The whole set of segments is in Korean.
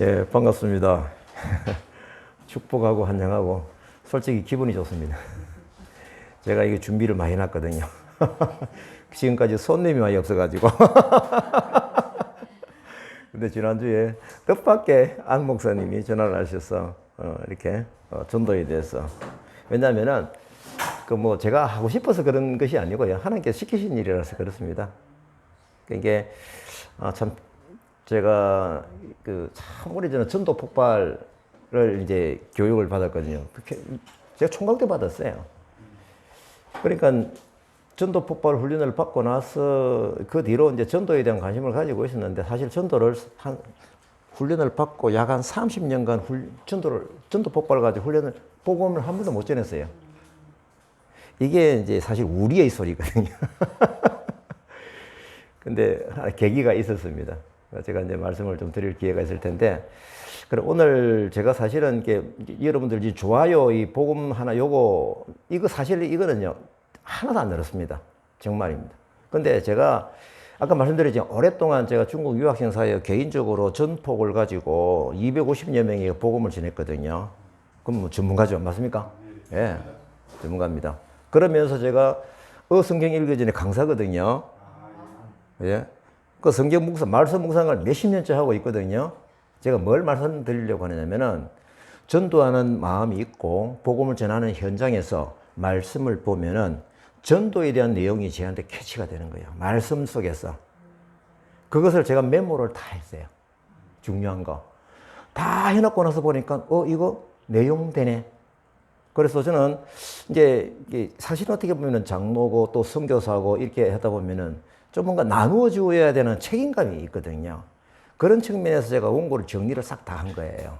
예, 반갑습니다. 축복하고 환영하고 솔직히 기분이 좋습니다. 제가 이게 준비를 많이 해놨거든요. 지금까지 손님이 많이 없어가지고. 근데 지난주에 뜻밖의 안 목사님이 전화를 하셔서 이렇게 전도에 대해서. 왜냐면은 그 뭐 제가 하고 싶어서 그런 것이 아니고요. 하나님께서 시키신 일이라서 그렇습니다. 이게 참 제가 참 오래전에 전도 폭발을 이제 교육을 받았거든요. 제가 총각 때 받았어요. 그러니까 전도 폭발 훈련을 받고 나서 그 뒤로 이제 전도에 대한 관심을 가지고 있었는데 사실 전도를 훈련을 받고 약 한 30년간 전도 폭발을 가지고 복음을 한 번도 못 전했어요. 이게 이제 사실 우리의 소리거든요. 근데 계기가 있었습니다. 제가 이제 말씀을 좀 드릴 기회가 있을 텐데, 그럼 오늘 제가 사실은 여러분들 좋아요, 이 복음 하나 이거 사실 이거는요, 하나도 안 늘었습니다. 정말입니다. 근데 제가 아까 말씀드렸지만 오랫동안 제가 중국 유학생 사이에 개인적으로 전폭을 가지고 250여 명이 복음을 전했거든요. 그럼 뭐 전문가죠. 맞습니까? 예, 전문가입니다. 그러면서 제가 성경 읽기 전에 강사거든요. 예. 그 성경 말씀 묵상을 몇십 년째 하고 있거든요. 제가 뭘 말씀드리려고 하냐면은 전도하는 마음이 있고 복음을 전하는 현장에서 말씀을 보면은 전도에 대한 내용이 저한테 캐치가 되는 거예요. 말씀 속에서. 그것을 제가 메모를 다 했어요. 중요한 거. 다 해놓고 나서 보니까 이거 내용 되네. 그래서 저는 이제 사실 어떻게 보면은 장로고 또 선교사고 이렇게 하다 보면은 좀 뭔가 나누어 주어야 되는 책임감이 있거든요. 그런 측면에서 제가 원고를 정리를 싹 다 한 거예요.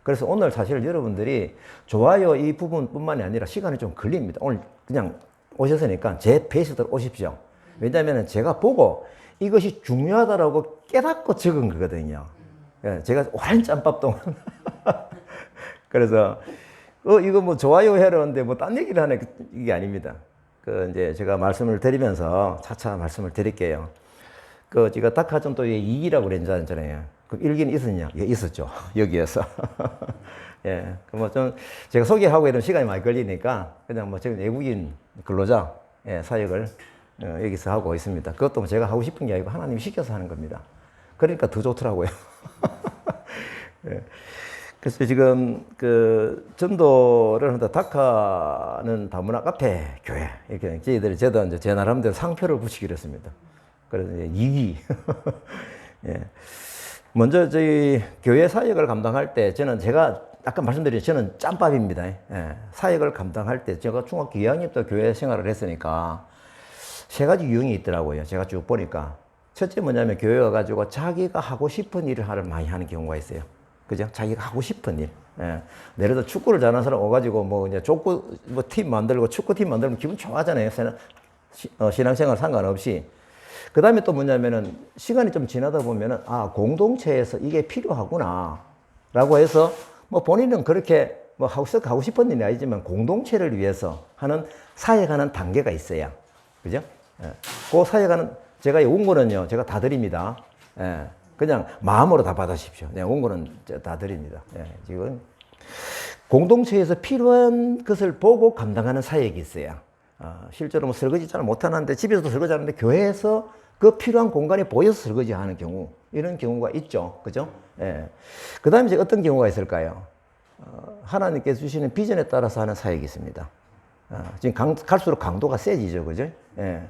그래서 오늘 사실 여러분들이 좋아요 이 부분뿐만이 아니라 시간이 좀 걸립니다. 오늘 그냥 오셨으니까 제 페이스대로 오십시오. 왜냐하면 제가 보고 이것이 중요하다라고 깨닫고 적은 거거든요. 제가 오랜 짬밥 동안 그래서 이거 뭐 좋아요 해라는데 뭐 딴 얘기를 하네 이게 아닙니다. 이제 제가 말씀을 드리면서 차차 말씀을 드릴게요. 제가 다카전도의 2기라고 그랬잖아요. 그 1기는 있었냐? 예, 있었죠. 여기에서. 예. 제가 소개하고 이런 시간이 많이 걸리니까 그냥 뭐 지금 외국인 근로자, 예, 사역을 여기서 하고 있습니다. 그것도 제가 하고 싶은 게 아니고 하나님이 시켜서 하는 겁니다. 그러니까 더 좋더라고요. 예. 그래서 지금 전도를 한다. 다카는 다문화 카페 교회 이렇게 저도 이제 제 나름대로 상표를 붙이기로 했습니다. 그래서 이제 2기. 예. 먼저 저희 교회 사역을 감당할 때 제가 아까 말씀드린 저는 짬밥입니다. 예. 사역을 감당할 때 제가 중학교 2학년 때 교회 생활을 했으니까 세 가지 유형이 있더라고요. 제가 쭉 보니까 첫째 뭐냐면 교회 와가지고 자기가 하고 싶은 일을 많이 하는 경우가 있어요. 그죠? 자기가 하고 싶은 일. 예. 예를 들어 축구를 잘하는 사람 와가지고 이제 팀 만들고 축구팀 만들면 기분 좋아하잖아요. 신앙생활 상관없이. 그 다음에 또 뭐냐면은 시간이 좀 지나다 보면은 공동체에서 이게 필요하구나. 라고 해서 본인은 그렇게 하고 싶은 일이 아니지만 공동체를 위해서 하는 사역하는 단계가 있어요. 그죠? 예. 그 사역하는, 제가 이 원고는요, 제가 다 드립니다. 예. 그냥 마음으로 다 받으십시오. 그냥 원고는 다 드립니다. 예, 지금 공동체에서 필요한 것을 보고 감당하는 사역이 있어요. 실제로 설거지 잘 못하는데 집에서도 설거지 하는데 교회에서 그 필요한 공간이 보여서 설거지 하는 경우, 이런 경우가 있죠. 그죠? 예. 그 다음에 이제 어떤 경우가 있을까요? 하나님께서 주시는 비전에 따라서 하는 사역이 있습니다. 지금 갈수록 강도가 세지죠. 그죠? 예.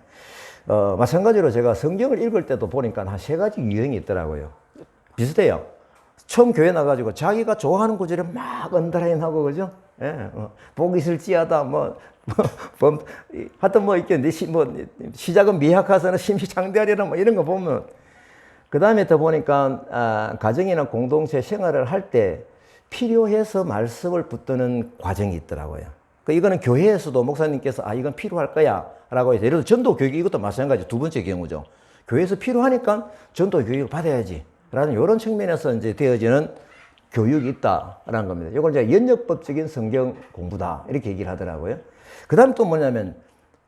마찬가지로 제가 성경을 읽을 때도 보니까 한 세 가지 유형이 있더라고요. 비슷해요. 처음 교회 나가지고 자기가 좋아하는 구절에 막 언더라인하고, 그죠? 예, 복이 있을지어다, 하여튼 이렇게, 시작은 미약하서는 심시창대하리라, 이런 거 보면, 그 다음에 더 보니까, 가정이나 공동체 생활을 할 때 필요해서 말씀을 붙드는 과정이 있더라고요. 이거는 교회에서도 목사님께서 이건 필요할 거야 라고 해서, 예를 들어 전도 교육, 이것도 마찬가지 두 번째 경우죠. 교회에서 필요하니까 전도 교육을 받아야지 라는 이런 측면에서 이제 되어지는 교육이 있다라는 겁니다. 이걸 이제 연역법적인 성경 공부다 이렇게 얘기를 하더라고요. 그 다음 또 뭐냐면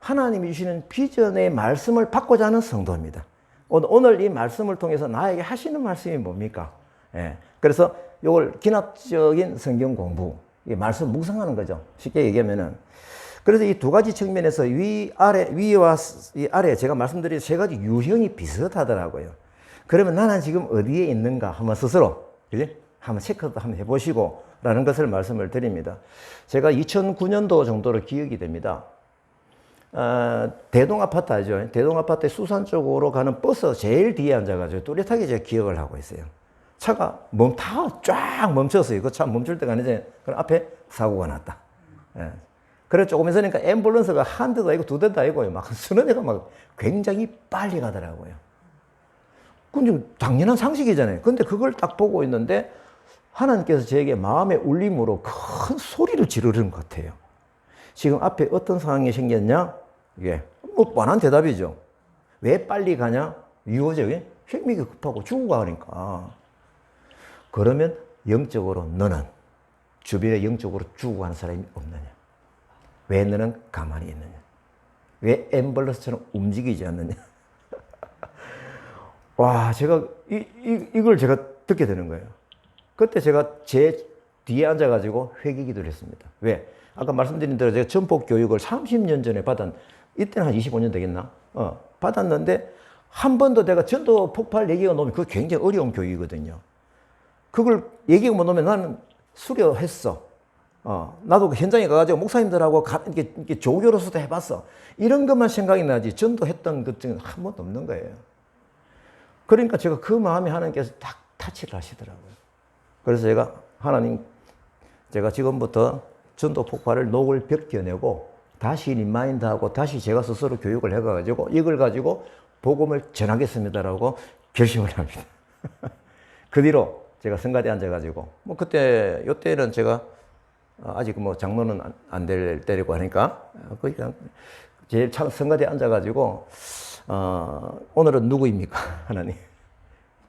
하나님이 주시는 비전의 말씀을 받고자 하는 성도입니다. 오늘 이 말씀을 통해서 나에게 하시는 말씀이 뭡니까? 예. 그래서 이걸 기납적인 성경 공부, 말씀 묵상하는 거죠. 쉽게 얘기하면은. 그래서 이 두 가지 측면에서 위와 이 아래 제가 말씀드린 세 가지 유형이 비슷하더라고요. 그러면 나는 지금 어디에 있는가 한번 스스로, 그지? 한번 체크도 한번 해보시고 라는 것을 말씀을 드립니다. 제가 2009년도 정도로 기억이 됩니다. 대동 아파트 알죠? 대동 아파트 수산 쪽으로 가는 버스 제일 뒤에 앉아가지고 뚜렷하게 제가 기억을 하고 있어요. 차가 다 쫙 멈췄어요. 그 차 멈출 때가 아니지. 그럼 앞에 사고가 났다. 예. 그래 조금 있으니까 앰뷸런스가 한 대도 아니고 두 대도 아니고 막 서너 대가 막 굉장히 빨리 가더라고요. 그건 당연한 상식이잖아요. 근데 그걸 딱 보고 있는데 하나님께서 저에게 마음의 울림으로 큰 소리를 지르는 것 같아요. 지금 앞에 어떤 상황이 생겼냐? 이게 뭐 뻔한 대답이죠. 왜 빨리 가냐? 유효적인 생명이 급하고 죽어가니까. 그러면 영적으로 너는 주변에 영적으로 죽어가는 사람이 없느냐? 왜 너는 가만히 있느냐? 왜 앰뷸런스처럼 움직이지 않느냐? 와, 제가 이걸 제가 듣게 되는 거예요. 그때 제가 제 뒤에 앉아가지고 회개기도를 했습니다. 왜? 아까 말씀드린 대로 제가 전폭 교육을 30년 전에 이때는 한 25년 되겠나? 받았는데 한 번도 내가 전도 폭발 얘기가 나오면 그거 굉장히 어려운 교육이거든요. 그걸 얘기가 못 나오면 나는 수료했어. 나도 그 현장에 가가지고 목사님들하고 이렇게 조교로서도 해봤어. 이런 것만 생각이 나지 전도했던 것 중에 한 번도 없는 거예요. 그러니까 제가 그 마음에 하나님께서 딱 타치를 하시더라고요. 그래서 제가 하나님, 제가 지금부터 전도 폭발을 녹을 벗겨내고 다시 리마인드하고 다시 제가 스스로 교육을 해가지고 이걸 가지고 복음을 전하겠습니다라고 결심을 합니다. 그 뒤로 제가 성가대에 앉아가지고 그때 요때는 제가 아직 장로는 안 될 때리고 하니까 그냥 제일 성가대에 앉아가지고 오늘은 누구입니까? 하나님.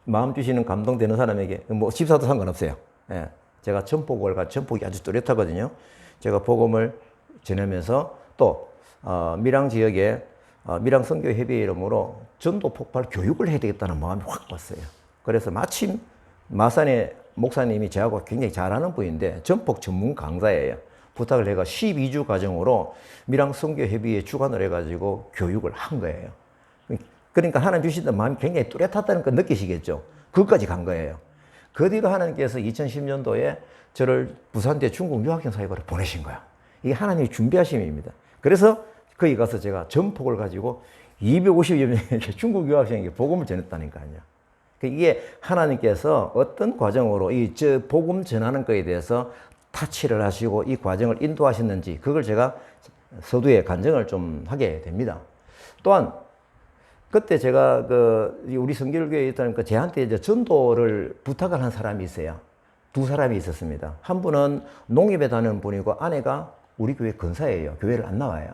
마음 주시는 감동되는 사람에게 집사도 상관없어요. 예. 제가 전폭이 아주 뚜렷하거든요. 제가 복음을 전하면서 또 밀양 지역에 밀양 선교 협의회 이름으로 전도 폭발 교육을 해야 되겠다는 마음이 확 왔어요. 그래서 마침 마산의 목사님이 저하고 굉장히 잘하는 분인데 전폭 전문 강사예요. 부탁을 해가 12주 과정으로 밀양 선교 협의회 주관을 해가지고 교육을 한 거예요. 그러니까 하나님 주시던 마음이 굉장히 뚜렷하다는 걸 느끼시겠죠. 그것까지 간 거예요. 그 뒤로 하나님께서 2010년도에 저를 부산대 중국 유학생 사역으로 보내신 거야. 이게 하나님의 준비하심입니다. 그래서 거기 가서 제가 전폭을 가지고 250여 명에게 중국 유학생에게 복음을 전했다니까요. 이게 하나님께서 어떤 과정으로 저 복음 전하는 거에 대해서 타치를 하시고 이 과정을 인도하셨는지 그걸 제가 서두에 간증을 좀 하게 됩니다. 또한 그때 제가 우리 성결교회에 있다니까 저한테 이제 전도를 부탁을 한 사람이 있어요. 두 사람이 있었습니다. 한 분은 농협에 다니는 분이고 아내가 우리 교회 근사예요. 교회를 안 나와요.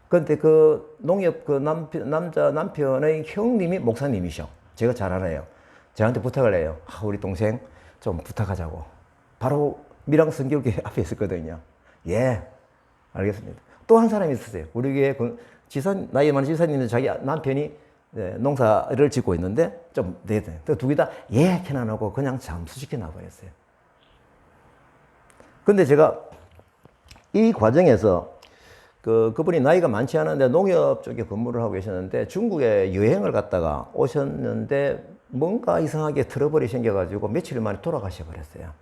그런데 그 농협 남편의 형님이 목사님이셔. 제가 잘 알아요. 저한테 부탁을 해요. 우리 동생 좀 부탁하자고. 바로 밀양 성결교회 앞에 있었거든요. 예, 알겠습니다. 또 한 사람이 있었어요. 우리 교회 나이 많은 지사님은 자기 남편이 농사를 짓고 있는데 좀 네네. 두 개 다 예, 안 하고 그냥 잠수시켜 놔버렸어요. 근데 제가 이 과정에서 그분이 나이가 많지 않은데 농협 쪽에 근무를 하고 계셨는데 중국에 여행을 갔다가 오셨는데 뭔가 이상하게 트러블이 생겨가지고 며칠 만에 돌아가셔 버렸어요.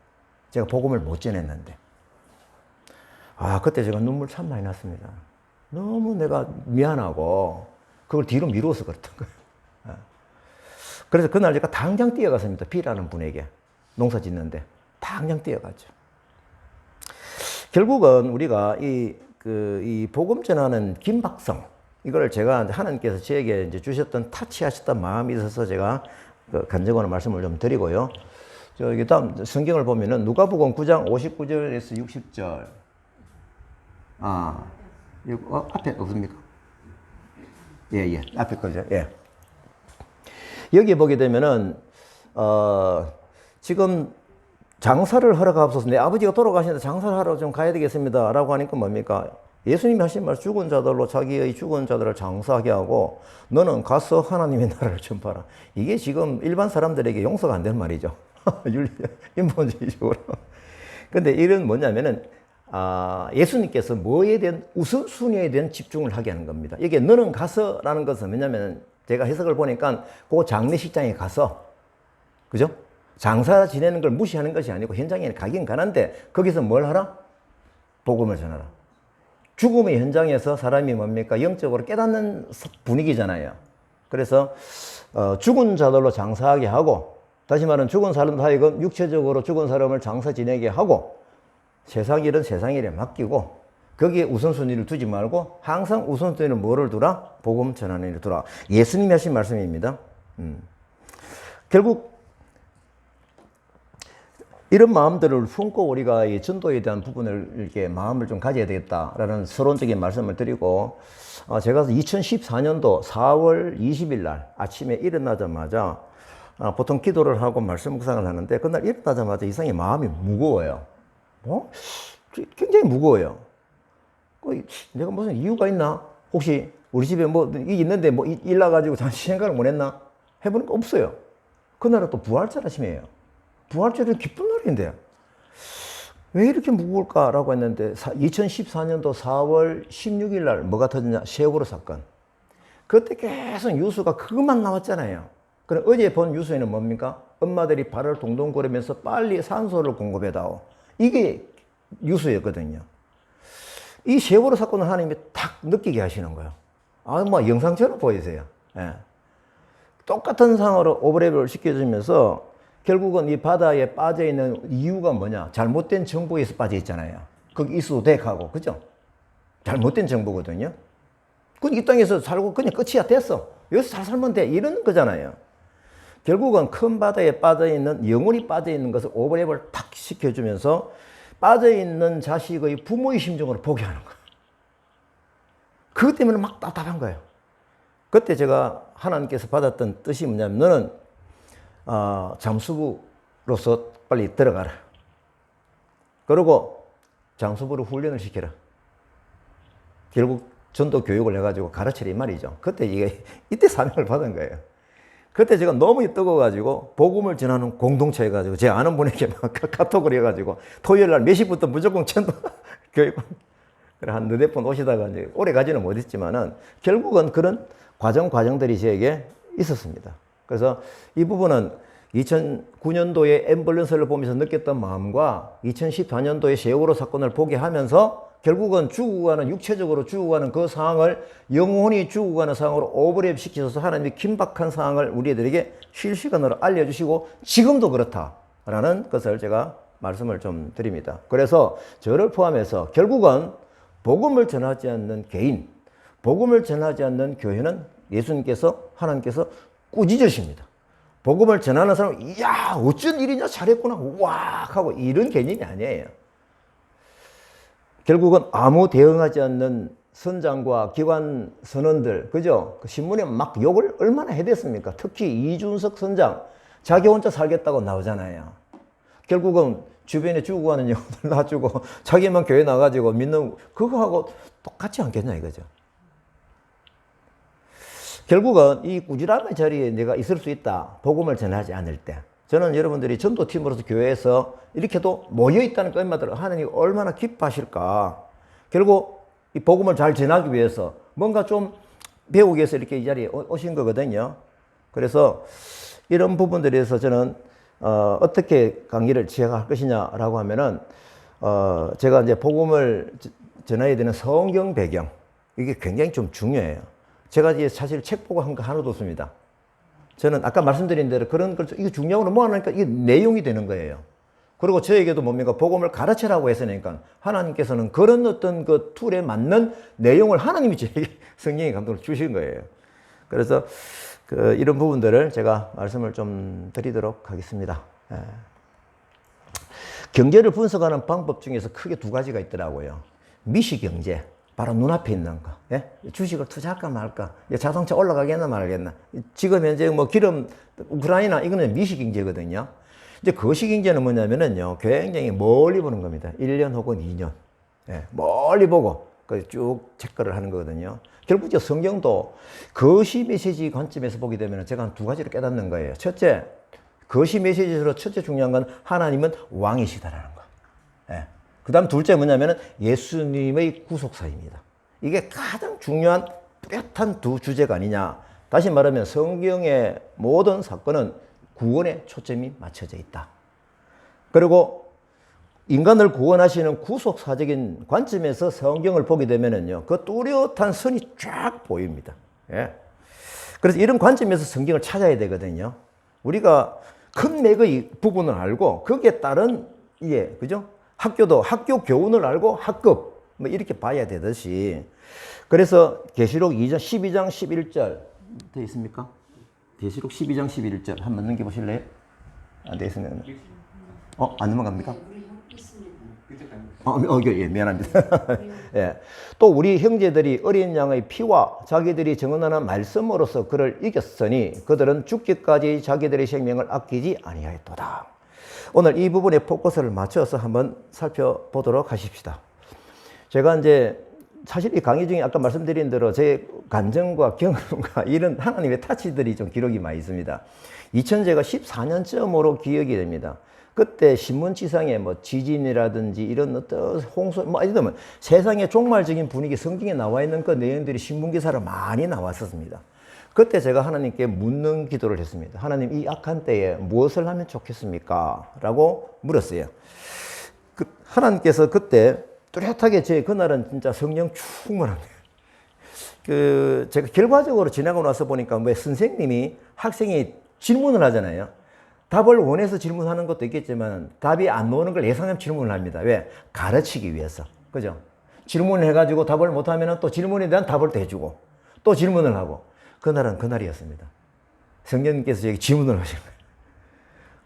제가 복음을 못 전했는데. 그때 제가 눈물 참 많이 났습니다. 너무 내가 미안하고 그걸 뒤로 미루어서 그랬던 거예요. 그래서 그날 제가 당장 뛰어갔습니다. B라는 분에게 농사 짓는데 당장 뛰어갔죠. 결국은 우리가 이 복음 전하는 긴박성 이걸 제가 하나님께서 저에게 이제 주셨던 타치하셨던 마음이 있어서 제가 간증하는 말씀을 좀 드리고요. 저기 다음 성경을 보면은 누가복음 9장 59절에서 60절. 여기 앞에 없습니까? 예, 앞에 거죠. 예. 여기 보게 되면은 지금 장사를 하러 가옵소서. 내 아버지가 돌아가시는데 장사를 하러 좀 가야 되겠습니다. 라고 하니까 뭡니까? 예수님이 하신 말 죽은 자들로 자기의 죽은 자들을 장사하게 하고 너는 가서 하나님의 나라를 전파하라. 이게 지금 일반 사람들에게 용서가 안 되는 말이죠. 인본주의적으로. 근데 이런 뭐냐면은, 예수님께서 뭐에 대한 우선순위에 대한 집중을 하게 하는 겁니다. 이게 너는 가서라는 것은 뭐냐면 제가 해석을 보니까 그 장례식장에 가서, 그죠? 장사 지내는 걸 무시하는 것이 아니고 현장에 가긴 가는데 거기서 뭘 하라? 복음을 전하라. 죽음의 현장에서 사람이 뭡니까? 영적으로 깨닫는 분위기잖아요. 그래서 죽은 자들로 장사하게 하고, 다시 말하면 죽은 사람 하여금 육체적으로 죽은 사람을 장사 지내게 하고, 세상 일은 세상 일에 맡기고, 거기에 우선순위를 두지 말고 항상 우선순위는 뭐를 두라? 복음 전하는 일을 두라. 예수님이 하신 말씀입니다. 결국 이런 마음들을 품고 우리가 이 전도에 대한 부분을 이렇게 마음을 좀 가져야 되겠다라는 서론적인 말씀을 드리고, 제가 2014년도 4월 20일 날 아침에 일어나자마자 보통 기도를 하고 말씀 묵상을 하는데, 그날 일어나자마자 이상하게 마음이 무거워요. 굉장히 무거워요. 내가 무슨 이유가 있나? 혹시 우리 집에 뭐 있는데 뭐 일 나가지고 잠시 생각을 못 했나? 해보니까 없어요. 그날은 또 부활절 아침이에요. 부활절은 기쁜 날인데 왜 이렇게 무거울까라고 했는데, 2014년도 4월 16일 날 뭐가 터졌냐? 세월호 사건. 그때 계속 뉴스가 그것만 나왔잖아요. 그럼 어제 본 뉴스에는 뭡니까? 엄마들이 발을 동동 구르면서 빨리 산소를 공급해다오. 이게 뉴스였거든요. 이 세월호 사건을 하나님이 탁 느끼게 하시는 거예요. 뭐 영상처럼 보이세요. 예. 똑같은 상황으로 오버랩을 시켜주면서 결국은 이 바다에 빠져 있는 이유가 뭐냐? 잘못된 정보에서 빠져 있잖아요. 거기 있어도 돼 하고, 그죠? 잘못된 정보거든요. 그럼 이 땅에서 살고 그냥 끝이야, 됐어. 여기서 잘 살면 돼. 이런 거잖아요. 결국은 큰 바다에 빠져 있는, 영혼이 빠져 있는 것을 오버랩을 탁 시켜주면서 빠져 있는 자식의 부모의 심정으로 보게 하는 거예요. 그것 때문에 막 답답한 거예요. 그때 제가 하나님께서 받았던 뜻이 뭐냐면, 너는 잠수부로서 빨리 들어가라. 그리고 장수부로 훈련을 시켜라. 결국 전도 교육을 해가지고 가르치라 이 말이죠. 그때 이때 사명을 받은 거예요. 그때 제가 너무 뜨거워가지고 복음을 전하는 공동체 해가지고 제 아는 분에게 막 카톡을 해가지고 토요일 날 몇 시부터 무조건 전도 교육. 그래 한 너댓 번 오시다가 이제 오래 가지는 못했지만은 결국은 그런 과정들이 저에게 있었습니다. 그래서 이 부분은 2009년도에 앰뷸런스를 보면서 느꼈던 마음과 2014년도에 세월호 사건을 보게 하면서 결국은 죽어가는, 육체적으로 죽어가는 그 상황을 영혼이 죽어가는 상황으로 오버랩 시키셔서 하나님이 긴박한 상황을 우리들에게 실시간으로 알려주시고 지금도 그렇다라는 것을 제가 말씀을 좀 드립니다. 그래서 저를 포함해서 결국은 복음을 전하지 않는 개인, 복음을 전하지 않는 교회는 예수님께서, 하나님께서 꾸짖으십니다. 복음을 전하는 사람은 이야 어쩐 일이냐, 잘했구나, 와 하고 이런 개념이 아니에요. 결국은 아무 대응하지 않는 선장과 기관 선원들, 그죠? 그 신문에 막 욕을 얼마나 해댔습니까? 특히 이준석 선장, 자기 혼자 살겠다고 나오잖아요. 결국은 주변에 죽어가는 영혼들 놔주고 자기만 교회 나가지고 믿는, 그거하고 똑같지 않겠냐 이거죠. 결국은 이 꾸지람의 자리에 내가 있을 수 있다. 복음을 전하지 않을 때. 저는 여러분들이 전도팀으로서 교회에서 이렇게도 모여있다는 것만으로 하나님이 얼마나 기뻐하실까. 결국 이 복음을 잘 전하기 위해서 뭔가 좀 배우기 위해서 이렇게 이 자리에 오신 거거든요. 그래서 이런 부분들에서 저는 어떻게 강의를 시작할 것이냐라고 하면은 제가 이제 복음을 전해야 되는 성경 배경, 이게 굉장히 좀 중요해요. 제가 이제 사실 책 보고 한 거 하나도 없습니다. 저는 아까 말씀드린 대로 그런 걸 이거 중요하고 모아놓으니까 이게 내용이 되는 거예요. 그리고 저에게도 뭡니까? 복음을 가르치라고 했으니까 하나님께서는 그런 어떤 그 툴에 맞는 내용을 하나님이 저에게 성령의 감동을 주신 거예요. 그래서 이런 부분들을 제가 말씀을 좀 드리도록 하겠습니다. 경제를 분석하는 방법 중에서 크게 두 가지가 있더라고요. 미시경제. 바로 눈앞에 있는 거. 예? 주식을 투자할까 말까? 자동차 올라가겠나 말겠나? 지금 현재 뭐 기름, 우크라이나, 이거는 미시경제거든요. 이제 거시경제는 뭐냐면은요, 굉장히 멀리 보는 겁니다. 1년 혹은 2년. 예, 멀리 보고, 쭉 체크를 하는 거거든요. 결국 이제 성경도 거시 메시지 관점에서 보게 되면 제가 한 두 가지를 깨닫는 거예요. 첫째, 그것이 메시지로 첫째 중요한 건 하나님은 왕이시다라는 거. 예. 그 다음 둘째 뭐냐면은 예수님의 구속사입니다. 이게 가장 중요한 뚜렷한 두 주제가 아니냐. 다시 말하면 성경의 모든 사건은 구원에 초점이 맞춰져 있다. 그리고 인간을 구원하시는 구속사적인 관점에서 성경을 보게 되면은요, 그 뚜렷한 선이 쫙 보입니다. 예. 그래서 이런 관점에서 성경을 찾아야 되거든요. 우리가 큰 맥의 부분을 알고 거기에 따른 그죠? 학교 교훈을 알고 학급 뭐 이렇게 봐야 되듯이. 그래서 계시록 12장 11절 돼 있습니까? 계시록 12장 11절 한번 넘겨 보실래요? 안 돼 있으면 안 넘어갑니까? 예, 미안합니다. 예. 또 우리 형제들이 어린 양의 피와 자기들이 증언하는 말씀으로서 그를 이겼으니 그들은 죽기까지 자기들의 생명을 아끼지 아니하였도다. 오늘 이 부분에 포커스를 맞춰서 한번 살펴보도록 하십시다. 제가 이제 사실 이 강의 중에 아까 말씀드린 대로 제 감정과 경험과 이런 하나님의 타치들이 좀 기록이 많이 있습니다. 2000제가 14년쯤으로 기억이 됩니다. 그때 신문지상에 뭐 지진이라든지 이런 어떤 홍수, 이러면 세상의 종말적인 분위기, 성경에 나와 있는 그 내용들이 신문기사로 많이 나왔었습니다. 그때 제가 하나님께 묻는 기도를 했습니다. 하나님, 이 악한 때에 무엇을 하면 좋겠습니까? 라고 물었어요. 하나님께서 그때 뚜렷하게 그날은 진짜 성령 충만합니다. 제가 결과적으로 지나고 나서 보니까 왜 선생님이 학생이 질문을 하잖아요. 답을 원해서 질문하는 것도 있겠지만 답이 안 나오는 걸 예상하면 질문을 합니다. 왜? 가르치기 위해서. 그죠? 질문을 해가지고 답을 못하면 또 질문에 대한 답을 또 해주고 또 질문을 하고. 그날은 그날이었습니다. 성령님께서 여기 질문을 하신 거예요.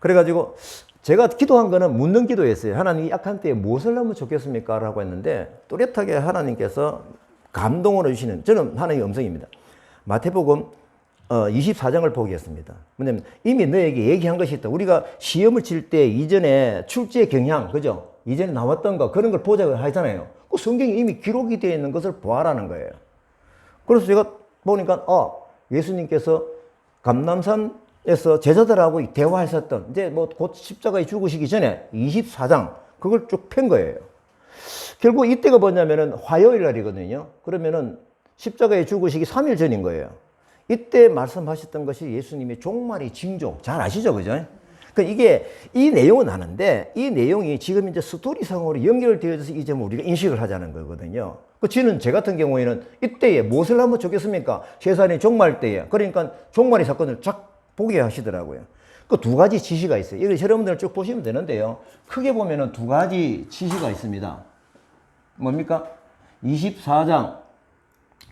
그래가지고 제가 기도한 거는 묻는 기도였어요. 하나님, 이 악한 때에 무엇을 하면 좋겠습니까? 라고 했는데 뚜렷하게 하나님께서 감동을 주시는, 저는 하나님의 음성입니다. 마태복음 24장을 보겠습니다. 뭐냐면 이미 너에게 얘기한 것이 있다. 우리가 시험을 칠 때 이전에 출제 경향, 그죠? 이전에 나왔던 거 그런 걸 보자고 하잖아요. 그 성경에 이미 기록이 되어 있는 것을 보아라는 거예요. 그래서 제가 보니까 예수님께서 감람산에서 제자들하고 대화하셨던 이제 뭐 곧 십자가에 죽으시기 전에 24장 그걸 쭉 편 거예요. 결국 이때가 뭐냐면은 화요일 날이거든요. 그러면은 십자가에 죽으시기 3일 전인 거예요. 이때 말씀하셨던 것이 예수님의 종말의 징조. 잘 아시죠? 그죠? 그러니까 이 내용은 아는데 이 내용이 지금 이제 스토리상으로 연결되어져서 이제 우리가 인식을 하자는 거거든요. 지는 제 같은 경우에는 이때에 무엇을 하면 좋겠습니까? 세상의 종말 때에. 그러니까 종말의 사건을 쫙 보게 하시더라고요. 그 두 가지 지시가 있어요. 이거 여러분들 쭉 보시면 되는데요. 크게 보면은 두 가지 지시가 있습니다. 뭡니까? 24장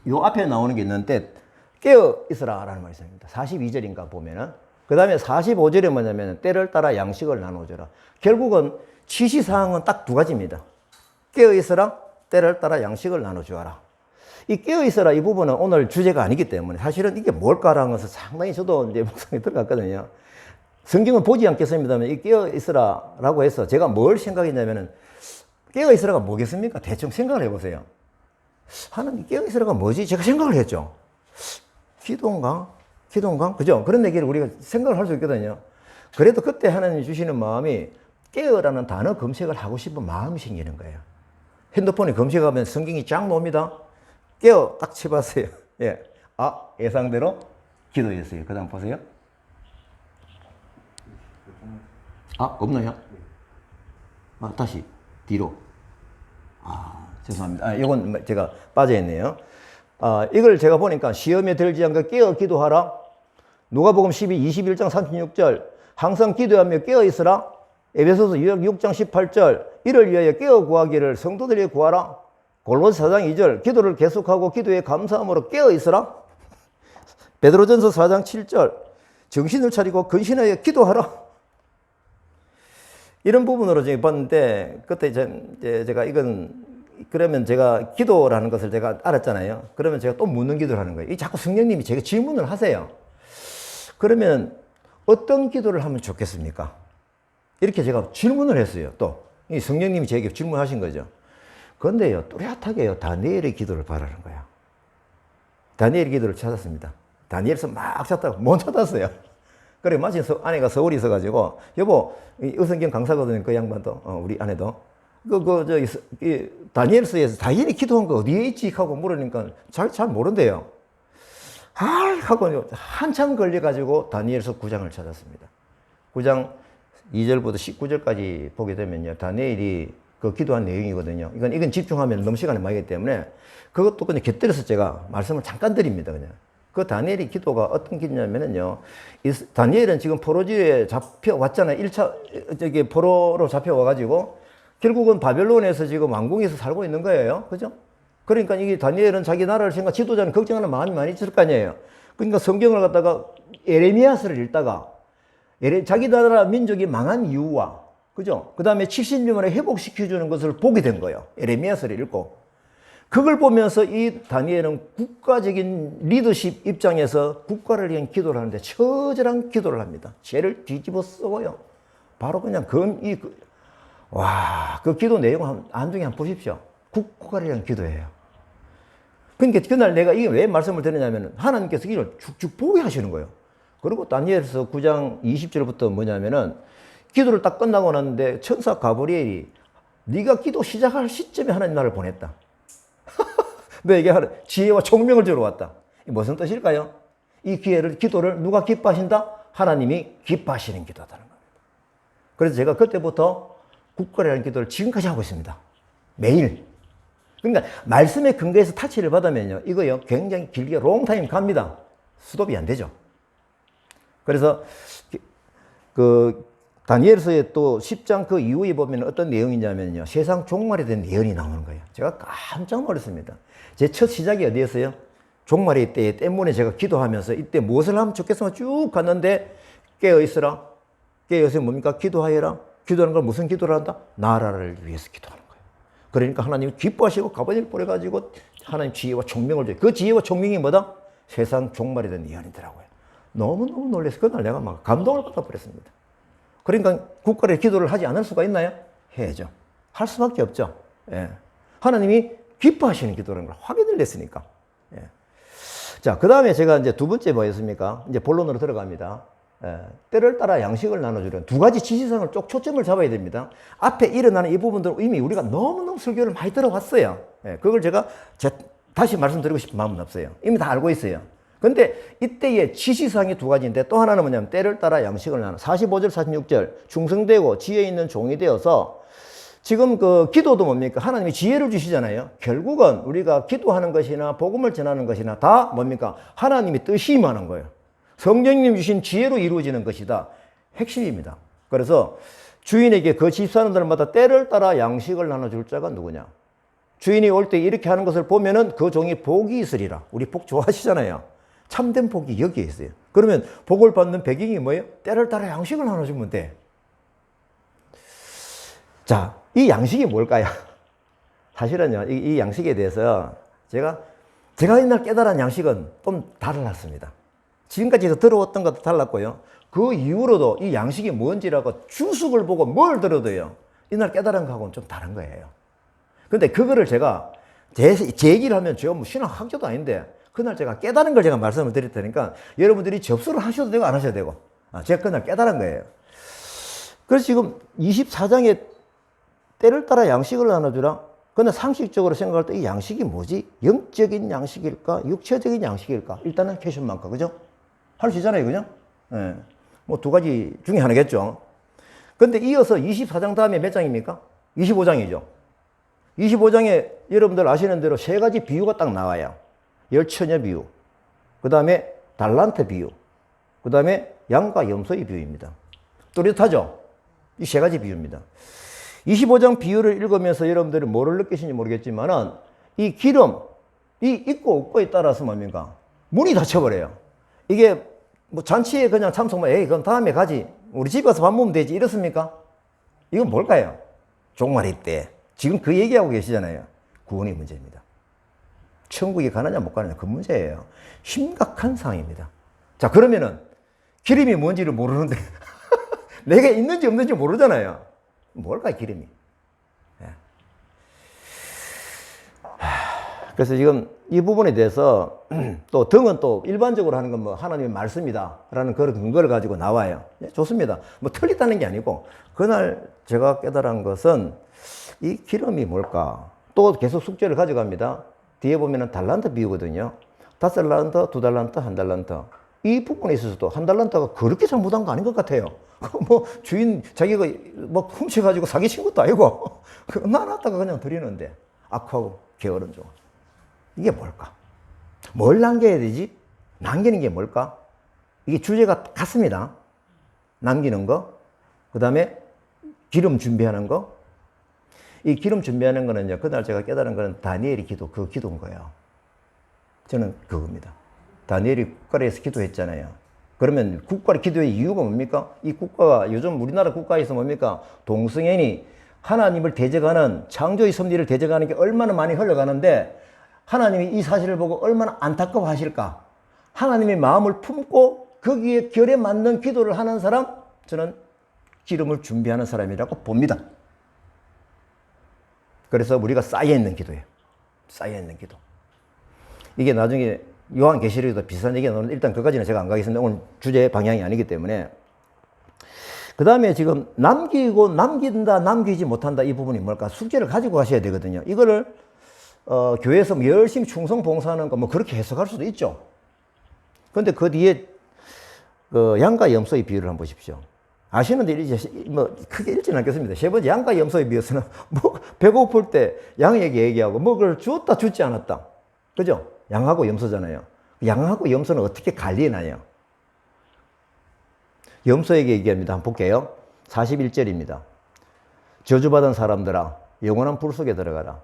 요 앞에 나오는 게 있는데 깨어 있으라 라는 말이 있습니다. 42절인가 보면은. 그 다음에 45절에 뭐냐면 때를 따라 양식을 나눠줘라. 결국은 지시사항은 딱 두 가지입니다. 깨어 있으라, 때를 따라 양식을 나눠주어라. 이 깨어 있으라 이 부분은 오늘 주제가 아니기 때문에 사실은 이게 뭘까라는 것을 상당히 저도 이제 묵상에 들어갔거든요. 성경은 보지 않겠습니다만 이 깨어 있으라라고 해서 제가 뭘 생각했냐면은 깨어 있으라가 뭐겠습니까? 대충 생각을 해보세요. 하나님 깨어 있으라가 뭐지? 제가 생각을 했죠. 기도인가? 그죠? 그런 얘기를 우리가 생각을 할 수 있거든요. 그래도 그때 하나님이 주시는 마음이 깨어라는 단어 검색을 하고 싶은 마음이 생기는 거예요. 핸드폰에 검색하면 성경이 쫙 나옵니다. 깨어 딱 쳐봤어요. 예. 예상대로 기도했어요. 그 다음 보세요. 없나요? 다시 뒤로. 죄송합니다. 이건 제가 빠져있네요. 이걸 제가 보니까 시험에 들지 않게 깨어 기도하라. 누가복음 21장 36절 항상 기도하며 깨어 있으라. 에베소서 6장 18절 이를 위하여 깨어 구하기를 성도들이 구하라. 골로새 4장 2절 기도를 계속하고 기도에 감사함으로 깨어 있으라. 베드로전서 4장 7절 정신을 차리고 근신하여 기도하라. 이런 부분으로 제가 봤는데 그때 제가 그러면 제가 기도라는 것을 제가 알았잖아요. 그러면 제가 또 묻는 기도를 하는 거예요. 자꾸 성령님이 제가 질문을 하세요. 그러면 어떤 기도를 하면 좋겠습니까? 이렇게 제가 질문을 했어요. 또 이 성령님이 제게 질문하신 거죠. 그런데요, 뚜렷하게요, 다니엘의 기도를 바라는 거야. 다니엘의 기도를 찾았습니다. 다니엘서 막 찾다가 못 찾았어요. 그래, 마침 아내가 서울에 있어가지고, 여보, 의성경 강사거든요, 그 양반도, 우리 아내도. 다니엘서에서 다니엘이 기도한 거 어디에 있지? 하고 물으니까 잘 모른대요. 하고 한참 걸려가지고 다니엘서 9장을 찾았습니다. 9장 2절부터 19절까지 보게 되면요, 다니엘이 그 기도한 내용이거든요. 이건 집중하면 너무 시간이 많이 기 때문에 그것도 그냥 곁들여서 제가 말씀을 잠깐 드립니다. 그냥. 그 다니엘의 기도가 어떤 기도냐면요, 다니엘은 지금 포로지에 잡혀왔잖아요. 1차, 포로로 잡혀와가지고 결국은 바벨론에서 지금 왕궁에서 살고 있는 거예요. 그죠? 그러니까 이게 다니엘은 자기 나라를 생각, 지도자는 걱정하는 마음이 많이 있을 거 아니에요. 그러니까 성경을 갖다가 에레미야서를 읽다가 자기 나라 민족이 망한 이유와, 그죠? 그 다음에 70년 만에 회복시켜주는 것을 보게 된 거예요. 에레미야서를 읽고. 그걸 보면서 이 다니엘은 국가적인 리더십 입장에서 국가를 위한 기도를 하는데 처절한 기도를 합니다. 죄를 뒤집어 쓰고요. 바로 그냥 그 기도 내용 안중에 한번 보십시오. 국가를 위한 기도예요. 그러니까 그날 내가 이게 왜 말씀을 드리냐면 하나님께서 이걸 쭉쭉 보게 하시는 거예요. 그리고 다니엘서 9장 20절부터 뭐냐면은 기도를 딱 끝나고 났는데 천사 가브리엘이 네가 기도 시작할 시점에 하나님 나를 보냈다. 너에게 지혜와 총명을 주러 왔다. 무슨 뜻일까요? 이 기도를 누가 기뻐하신다? 하나님이 기뻐하시는 기도다는 겁니다. 그래서 제가 그때부터 국가라는 기도를 지금까지 하고 있습니다. 매일. 그러니까 말씀에 근거해서 타치를 받으면요, 이거요 굉장히 길게 롱타임 갑니다. 스톱이 안 되죠. 그래서 다니엘서의 또 10장 그 이후에 보면 어떤 내용이냐면요, 세상 종말에 대한 예언이 나오는 거예요. 제가 깜짝 놀랐습니다. 제 첫 시작이 어디였어요? 종말의 때에 때문에 제가 기도하면서 이때 무엇을 하면 좋겠어 쭉 갔는데 깨어있으라. 깨어있으면 뭡니까? 기도하여라. 기도하는 걸 무슨 기도를 한다? 나라를 위해서 기도하는 거예요. 그러니까 하나님이 기뻐하시고 가버니를 보내가지고 하나님 지혜와 총명을 줘요. 그 지혜와 총명이 뭐다? 세상 종말에 대한 예언이더라고요. 너무너무 놀라서 그날 내가 막 감동을 받아버렸습니다. 그러니까 국가의 기도를 하지 않을 수가 있나요? 해야죠. 할 수밖에 없죠. 예. 하나님이 기뻐하시는 기도라는 걸 확인을 냈으니까. 예. 자, 그 다음에 제가 이제 두 번째 뭐였습니까? 이제 본론으로 들어갑니다. 예. 때를 따라 양식을 나눠주는 두 가지 지시사항을 쭉 초점을 잡아야 됩니다. 앞에 일어나는 이 부분들은 이미 우리가 너무너무 설교를 많이 들어왔어요. 예. 그걸 제가 다시 말씀드리고 싶은 마음은 없어요. 이미 다 알고 있어요. 근데 이때의 지시사항이 두 가지인데 또 하나는 뭐냐면 때를 따라 양식을 나눠. 45절, 46절 충성되고 지혜 있는 종이 되어서 지금 그 기도도 뭡니까? 하나님이 지혜를 주시잖아요. 결국은 우리가 기도하는 것이나 복음을 전하는 것이나 다 뭡니까? 하나님이 뜻이 임하는 거예요. 성령님 주신 지혜로 이루어지는 것이다. 핵심입니다. 그래서 주인에게 그 집사람들마다 때를 따라 양식을 나눠줄 자가 누구냐? 주인이 올 때 이렇게 하는 것을 보면은 그 종이 복이 있으리라. 우리 복 좋아하시잖아요. 참된 복이 여기에 있어요. 그러면 복을 받는 배경이 뭐예요? 때를 따라 양식을 나눠주면 돼. 자, 이 양식이 뭘까요? 사실은요, 이 양식에 대해서 제가 옛날 깨달은 양식은 좀 달랐습니다. 지금까지 들어왔던 것도 달랐고요. 그 이후로도 이 양식이 뭔지라고 주석을 보고 뭘 들어도요, 이날 깨달은 거하고는 좀 다른 거예요. 근데 그거를 제가 제 얘기를 하면 제가 뭐 신학학자도 아닌데 그날 제가 깨달은 걸 제가 말씀을 드릴 테니까 여러분들이 접수를 하셔도 되고 안 하셔도 되고, 제가 그날 깨달은 거예요. 그래서 지금 24장에 때를 따라 양식을 나눠주라. 근데 상식적으로 생각할 때 이 양식이 뭐지? 영적인 양식일까? 육체적인 양식일까? 일단은 퀘션 마크, 그죠? 할 수 있잖아요, 그죠? 예. 뭐 두 가지 중에 하나겠죠. 근데 이어서 24장 다음에 몇 장입니까? 25장이죠. 25장에 여러분들 아시는 대로 세 가지 비유가 딱 나와요. 열처녀 비유, 그 다음에 달란트 비유, 그 다음에 양과 염소의 비유입니다. 또렷하죠? 이 세 가지 비유입니다. 25장 비유를 읽으면서 여러분들이 뭐를 느끼시는지 모르겠지만은 이 기름, 이 있고 없고에 따라서 뭡니까? 문이 닫혀버려요. 이게 뭐 잔치에 그냥 참석만, 에이, 그럼 다음에 가지. 우리 집 가서 밥 먹으면 되지. 이렇습니까? 이건 뭘까요? 종말의 때. 지금 그 얘기하고 계시잖아요. 구원의 문제입니다. 천국에 가느냐 못 가느냐 그 문제예요. 심각한 상황입니다. 자, 그러면은 기름이 뭔지를 모르는데 내가 있는지 없는지 모르잖아요. 뭘까 기름이? 예. 그래서 지금 이 부분에 대해서 또 등은 또 일반적으로 하는 건 뭐 하나님의 말씀이다라는 그런 근거를 가지고 나와요. 네, 좋습니다. 뭐 틀리다는 게 아니고 그날 제가 깨달은 것은 이 기름이 뭘까? 또 계속 숙제를 가져갑니다. 뒤에 보면은 달란트 비유거든요. 5달란트, 2달란트, 1달란트. 이 부분에 있어서도 1달란트가 그렇게 잘못한 거 아닌 것 같아요. 뭐 주인 자기가 뭐 훔쳐가지고 사기친 것도 아니고 나놨다가 그냥 드리는데 악하고 게으른 종. 이게 뭘까? 뭘 남겨야 되지? 남기는 게 뭘까? 이게 주제가 같습니다. 남기는 거, 그 다음에 기름 준비하는 거. 이 기름 준비하는 거는요, 그날 제가 깨달은 거는 다니엘이 기도, 그 기도인 거예요. 저는 그겁니다. 다니엘이 국가에서 기도했잖아요. 그러면 국가를 기도의 이유가 뭡니까? 이 국가가 요즘 우리나라 국가에서 뭡니까? 동성애니 하나님을 대적하는 창조의 섭리를 대적하는 게 얼마나 많이 흘러가는데 하나님이 이 사실을 보고 얼마나 안타까워하실까? 하나님의 마음을 품고 거기에 결에 맞는 기도를 하는 사람, 저는 기름을 준비하는 사람이라고 봅니다. 그래서 우리가 쌓여있는 기도예요. 쌓여있는 기도. 이게 나중에 요한계시록에도 비슷한 얘기가 나오는데 일단 그까지는 제가 안 가겠습니다. 오늘 주제 방향이 아니기 때문에. 그 다음에 지금 남기고 남긴다, 남기지 못한다 이 부분이 뭘까? 숙제를 가지고 가셔야 되거든요. 이거를 교회에서 열심히 충성 봉사하는 거 뭐 그렇게 해석할 수도 있죠. 그런데 그 뒤에 그 양과 염소의 비유를 한번 보십시오. 아시는데 이제 뭐 크게 읽지는 않겠습니다. 세 번째 양과 염소의 비유에서는 뭐 배고플 때 양에게 얘기하고 먹을 주었다 주지 않았다. 그죠? 양하고 염소잖아요. 양하고 염소는 어떻게 관리해나요? 염소에게 얘기합니다. 한번 볼게요. 41절입니다. 저주받은 사람들아 영원한 불 속에 들어가라.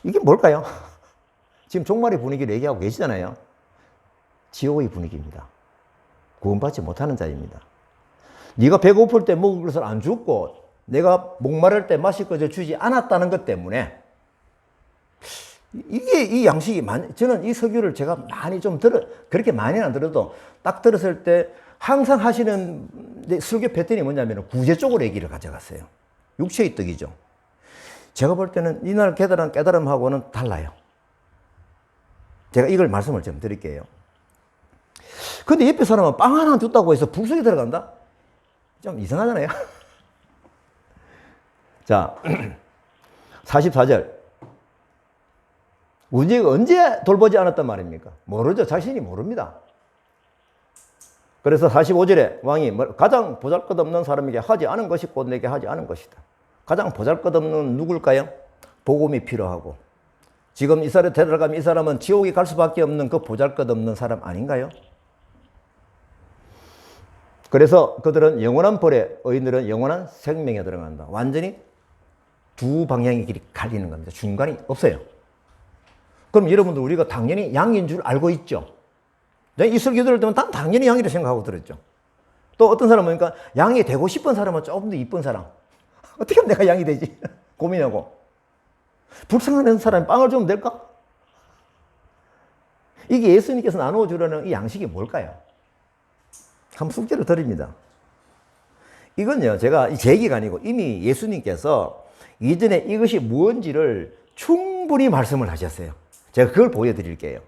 이게 뭘까요? 지금 종말의 분위기를 얘기하고 계시잖아요. 지옥의 분위기입니다. 구원받지 못하는 자입니다. 네가 배고플 때 먹을 것을 안 줬고 내가 목마를 때 마실 것을 주지 않았다는 것 때문에 이게 이 양식이 저는 이 설교를 제가 많이 좀 그렇게 많이는 안 들어도 딱 들었을 때 항상 하시는 설교 패턴이 뭐냐면 구제 쪽으로 얘기를 가져갔어요. 육체의 떡이죠. 제가 볼 때는 이날 깨달은 깨달음하고는 달라요. 제가 이걸 말씀을 좀 드릴게요. 근데 옆에 사람은 빵 하나 줬다고 해서 불 속에 들어간다? 좀 이상하잖아요. 자, 44절. 문제가 언제 돌보지 않았단 말입니까? 모르죠. 자신이 모릅니다. 그래서 45절에 왕이 가장 보잘것없는 사람에게 하지 않은 것이 곧 내게 하지 않은 것이다. 가장 보잘것없는 누굴까요? 복음이 필요하고 지금 이 사람을 데려가면 이 사람은 지옥에 갈 수밖에 없는 그 보잘것없는 사람 아닌가요? 그래서 그들은 영원한 벌에 의인들은 영원한 생명에 들어간다. 완전히 두 방향의 길이 갈리는 겁니다. 중간이 없어요. 그럼 여러분들 우리가 당연히 양인 줄 알고 있죠. 이 설교 들을 때면 당연히 양이라고 생각하고 들었죠. 또 어떤 사람은 보니까 양이 되고 싶은 사람은 조금 더 이쁜 사람. 어떻게 하면 내가 양이 되지? 고민하고. 불쌍한 사람이 빵을 주면 될까? 이게 예수님께서 나누어 주려는 이 양식이 뭘까요? 한번 숙제를 드립니다. 이건요, 제가 제 얘기가 아니고 이미 예수님께서 이전에 이것이 무엇인지를 충분히 말씀을 하셨어요. 제가 그걸 보여드릴게요.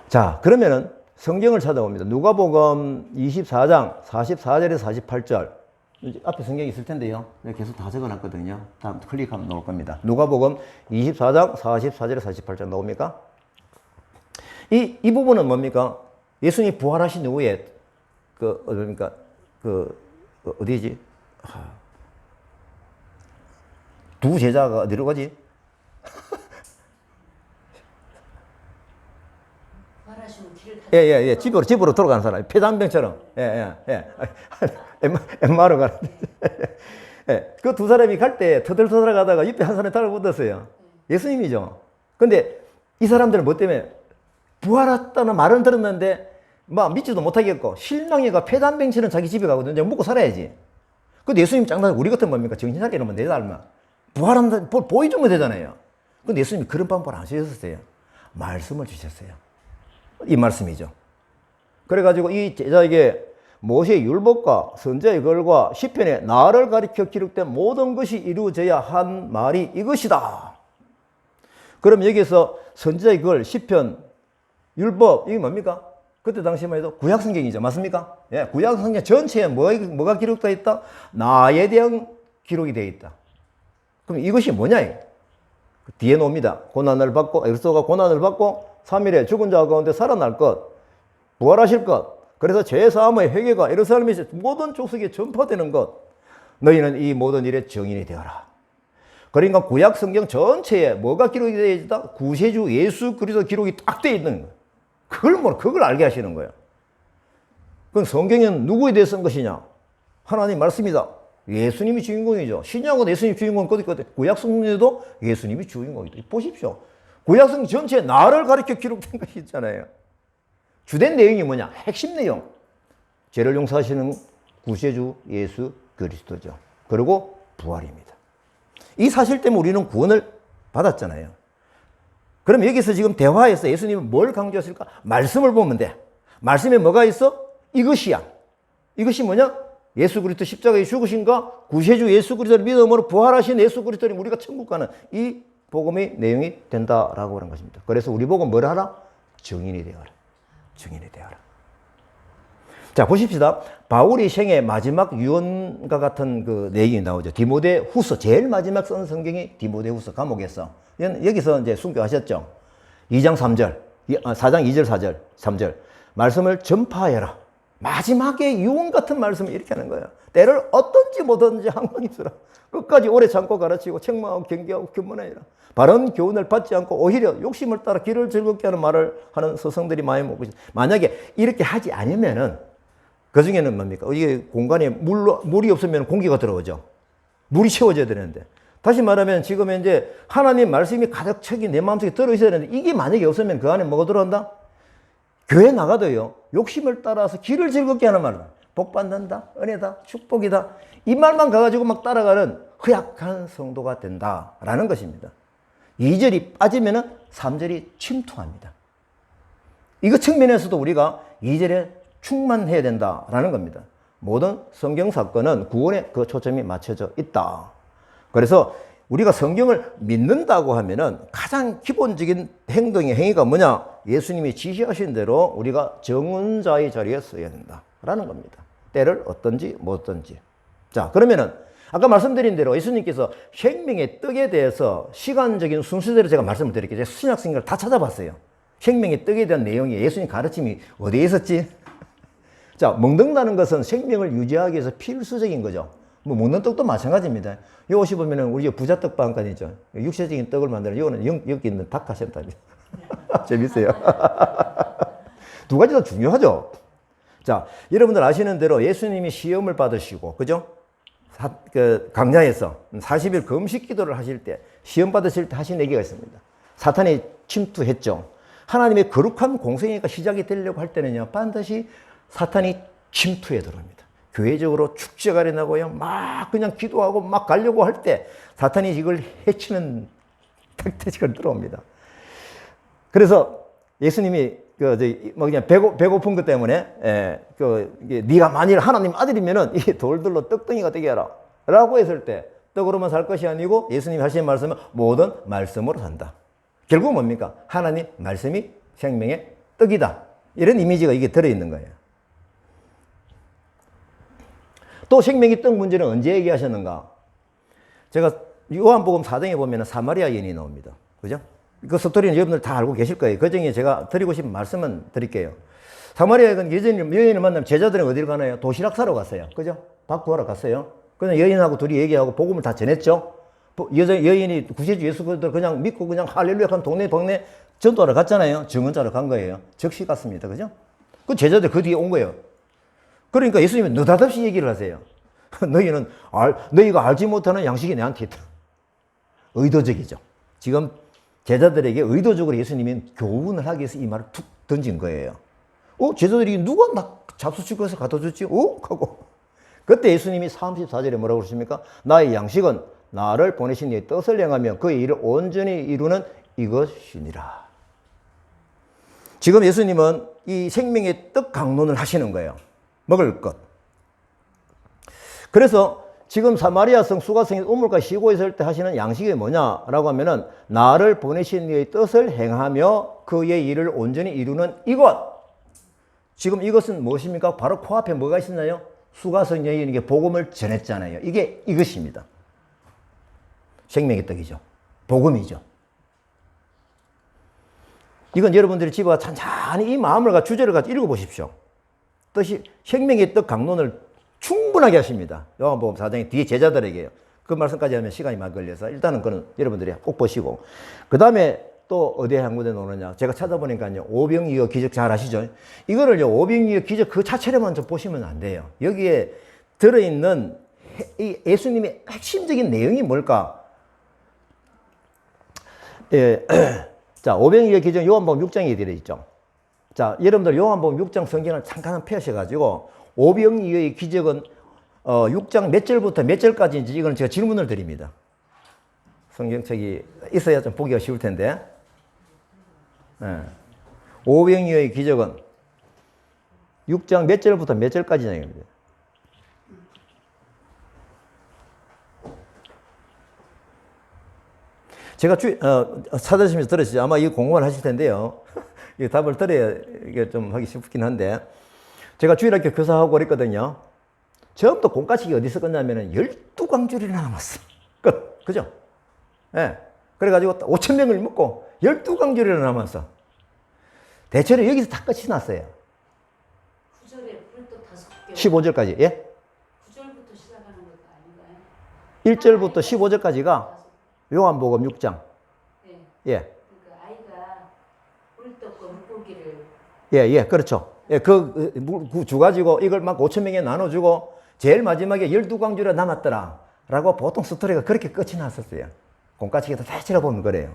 자, 그러면은 성경을 찾아봅니다. 누가복음 24장 44절에서 48절. 앞에 성경이 있을 텐데요. 내가 계속 다 적어놨거든요. 다음 클릭하면 나올 겁니다. 누가복음 24장 44절에서 48절 나옵니까? 이 부분은 뭡니까? 예수님이 부활하신 후에 그러니까 어디지? 두 제자가 어디로 가지? 예. 집으로 돌아가는 사람. 폐단병처럼. 예. 엠마로 가는. 예. 그 두 사람이 갈 때 터덜터덜 가다가 옆에 한 사람이 달라붙었어요. 예수님이죠. 근데 이 사람들은 뭐 때문에 부활했다는 말은 들었는데 막 믿지도 못하겠고 실망해가 폐단병처럼 자기 집에 가거든요. 이제 먹고 살아야지. 근데 예수님 짱나서 우리 같은 뭡니까? 정신 차리게 이러면 내 닮아. 부활한다, 보여주면 되잖아요. 근데 예수님이 그런 방법을 안 쓰셨어요. 말씀을 주셨어요. 이 말씀이죠. 그래가지고 이 제자에게 모세의 율법과 선지자의 글과 시편에 나를 가리켜 기록된 모든 것이 이루어져야 한 말이 이것이다. 그럼 여기서 선지자의 글, 시편, 율법 이게 뭡니까? 그때 당시만 해도 구약성경이죠. 맞습니까? 예, 구약성경 전체에 뭐가 기록되어 있다? 나에 대한 기록이 되어 있다. 그럼 이것이 뭐냐? 뒤에 놓습니다. 고난을 받고, 그리스도가 고난을 받고 3일에 죽은 자 가운데 살아날 것, 부활하실 것, 그래서 죄사함의 회개가 예루살렘에 모든 족속에 전파되는 것, 너희는 이 모든 일의 증인이 되어라. 그러니까 구약 성경 전체에 뭐가 기록이 되어 있다? 구세주 예수 그리스도 기록이 딱 되어 있는 거예요. 그걸 알게 하시는 거예요. 그럼 성경은 누구에 대해 쓴 것이냐? 하나님 말씀이다. 예수님이 주인공이죠. 신약은 예수님이 주인공, 구약 성경에도 예수님이 주인공이다. 보십시오. 구약 성경 전체에 나를 가리켜 기록된 것이 있잖아요. 주된 내용이 뭐냐? 핵심 내용. 죄를 용서하시는 구세주 예수 그리스도죠. 그리고 부활입니다. 이 사실 때문에 우리는 구원을 받았잖아요. 그럼 여기서 지금 대화에서 예수님은 뭘 강조했을까? 말씀을 보면 돼. 말씀에 뭐가 있어? 이것이야. 이것이 뭐냐? 예수 그리스도 십자가에 죽으신가? 구세주 예수 그리스도를 믿음으로 부활하신 예수 그리스도를 우리가 천국 가는 이 복음의 내용이 된다라고 하는 것입니다. 그래서 우리 보고 뭘 하라? 증인이 되어라. 증인이 되어라. 자, 보십시다. 바울이 생애 마지막 유언과 같은 그 내용이 나오죠. 디모데 후서, 제일 마지막 쓴 성경이 디모데 후서 감옥에서. 여기서 이제 순교하셨죠. 2장 3절, 4장 2절, 4절, 3절. 말씀을 전파해라. 마지막에 유언 같은 말씀을 이렇게 하는 거예요. 때를 어떤지 못하든지 항상 입수라. 끝까지 오래 참고 가르치고 책망하고 경계하고 교문하여라. 바른 교훈을 받지 않고 오히려 욕심을 따라 길을 즐겁게 하는 말을 하는 서성들이 많이 먹고 있어요. 만약에 이렇게 하지 않으면은 그 중에는 뭡니까? 이게 공간에 물이 없으면 공기가 들어오죠. 물이 채워져야 되는데. 다시 말하면 지금 이제 하나님 말씀이 가득 차게 내 마음속에 들어있어야 되는데 이게 만약에 없으면 그 안에 뭐가 들어온다? 교회 나가도요. 욕심을 따라서 길을 즐겁게 하는 말은 복 받는다, 은혜다, 축복이다. 이 말만 가가지고 막 따라가는 허약한 성도가 된다라는 것입니다. 2절이 빠지면은 3절이 침투합니다. 이거 측면에서도 우리가 2절에 충만해야 된다라는 겁니다. 모든 성경 사건은 구원에 그 초점이 맞춰져 있다. 그래서 우리가 성경을 믿는다고 하면은 가장 기본적인 행위가 뭐냐? 예수님이 지시하신 대로 우리가 정언자의 자리에 서야 된다라는 겁니다. 때를 어떤지 못든지. 자, 그러면은 아까 말씀드린 대로 예수님께서 생명의 떡에 대해서 시간적인 순서대로 제가 말씀을 드릴게요. 제가 신약 성경을 다 찾아봤어요. 생명의 떡에 대한 내용이 예수님 가르침이 어디에 있었지? 자, 먹는다는 것은 생명을 유지하기 위해서 필수적인 거죠. 뭐 먹는 떡도 마찬가지입니다. 여기 보면은 우리 부자 떡방간이죠. 육체적인 떡을 만드는 이거는 여기 있는 닭가슴살입니다. 재밌어요. 두 가지 다 중요하죠. 자, 여러분들 아시는 대로 예수님이 시험을 받으시고, 그죠? 강야에서 40일 금식 기도를 하실 때, 시험 받으실 때 하신 얘기가 있습니다. 사탄이 침투했죠. 하나님의 거룩한 공생애가 시작이 되려고 할 때는요, 반드시 사탄이 침투해 들어옵니다. 교회적으로 축제가 일어나고요, 막 그냥 기도하고 막 가려고 할 때 사탄이 이걸 해치는 택시가 들어옵니다. 그래서 예수님이 그냥 배고픈 것 때문에 네가 만일 하나님 아들이면은 이 돌들로 떡덩이가 되게 하라 라고 했을 때 떡으로만 살 것이 아니고 예수님이 하신 말씀은 모든 말씀으로 산다. 결국 뭡니까? 하나님 말씀이 생명의 떡이다. 이런 이미지가 이게 들어있는 거예요. 또 생명의 떡 문제는 언제 얘기하셨는가? 제가 요한복음 4장에 보면 사마리아 여인이 나옵니다. 그죠? 그 스토리는 여러분들 다 알고 계실 거예요. 그 중에 제가 드리고 싶은 말씀은 드릴게요. 사마리아 여인을 만나면 제자들은 어디를 가나요? 도시락 사러 갔어요. 그죠? 밥 구하러 갔어요. 그냥 여인하고 둘이 얘기하고 복음을 다 전했죠. 여인이 구세주 예수 그리스도를 그냥 믿고 그냥 할렐루야 한 동네 전도하러 갔잖아요. 증언자로 간 거예요. 즉시 갔습니다. 그죠? 그 제자들 그 뒤에 온 거예요. 그러니까 예수님이 느닷없이 얘기를 하세요. 너희가 알지 못하는 양식이 내한테 있다. 의도적이죠. 지금 제자들에게 의도적으로 예수님이 교훈을 하기 위해서 이 말을 툭 던진 거예요. 제자들이 누가 나 잡수치고해서 갖다 줬지? 하고. 그때 예수님이 34절에 뭐라고 그러십니까? 나의 양식은 나를 보내신 이의 뜻을 행하며 그의 일을 온전히 이루는 이것이니라. 지금 예수님은 이 생명의 떡 강론을 하시는 거예요. 먹을 것. 그래서 지금 사마리아 성 수가성이 우물가 쉬고 있을 때 하시는 양식이 뭐냐라고 하면은 나를 보내신 이의 뜻을 행하며 그의 일을 온전히 이루는 이것. 지금 이것은 무엇입니까? 바로 코앞에 뭐가 있었나요? 수가성 여인에게 복음을 전했잖아요. 이게 이것입니다. 생명의 떡이죠. 복음이죠. 이건 여러분들이 집에 가서 찬찬히 이 마음을 가지고 주제를 가지고 읽어보십시오. 뜻이 생명의 떡 강론을 충분하게 하십니다. 요한복음 4장의 뒤에 제자들에게요. 그 말씀까지 하면 시간이 많이 걸려서 일단은 그건 여러분들이 꼭 보시고 그 다음에 또 어디에 한군데 놓느냐. 제가 찾아보니까요. 오병이어 기적 잘 아시죠? 이거를요. 오병이어 기적 그 자체로만 좀 보시면 안 돼요. 여기에 들어있는 이 예수님의 핵심적인 내용이 뭘까? 예. 자, 오병이어 기적 요한복음 6장에 들어있죠. 자, 여러분들 요한복음 6장 성경을 잠깐 펴셔가지고 오병이어의 기적은 6장 몇 절부터 몇 절까지인지 이건 제가 질문을 드립니다. 성경책이 있어야 좀 보기가 쉬울 텐데. 네. 오병이어의 기적은 6장 몇 절부터 몇 절까지냐. 제가 찾아주시면서 들으시죠. 아마 이 공부를 하실 텐데요. 이 답을 들어야 이게 좀 하기 쉽긴 한데. 제가 주일학교 교사하고 그랬거든요. 처음부터 공과식이 어디서 끝나면은 12광주리나 남았어. 끝. 그죠? 예. 네. 그래가지고 5,000명을 먹고 12광주리나 남았어. 대체로 여기서 다 끝이 났어요. 9절에 불도 5개. 15절까지. 예? 9절부터 시작하는 것도 아닌가요? 1절부터 15절까지가 요한복음 6장. 네. 예. 그러니까 아이가 불떡과 물고기를. 예, 그렇죠. 예, 그 주 가지고 이걸 막 5,000명에 나눠주고 제일 마지막에 12광주리가 남았더라. 라고 보통 스토리가 그렇게 끝이 났었어요. 공과칙에서 대체로 보면 그래요.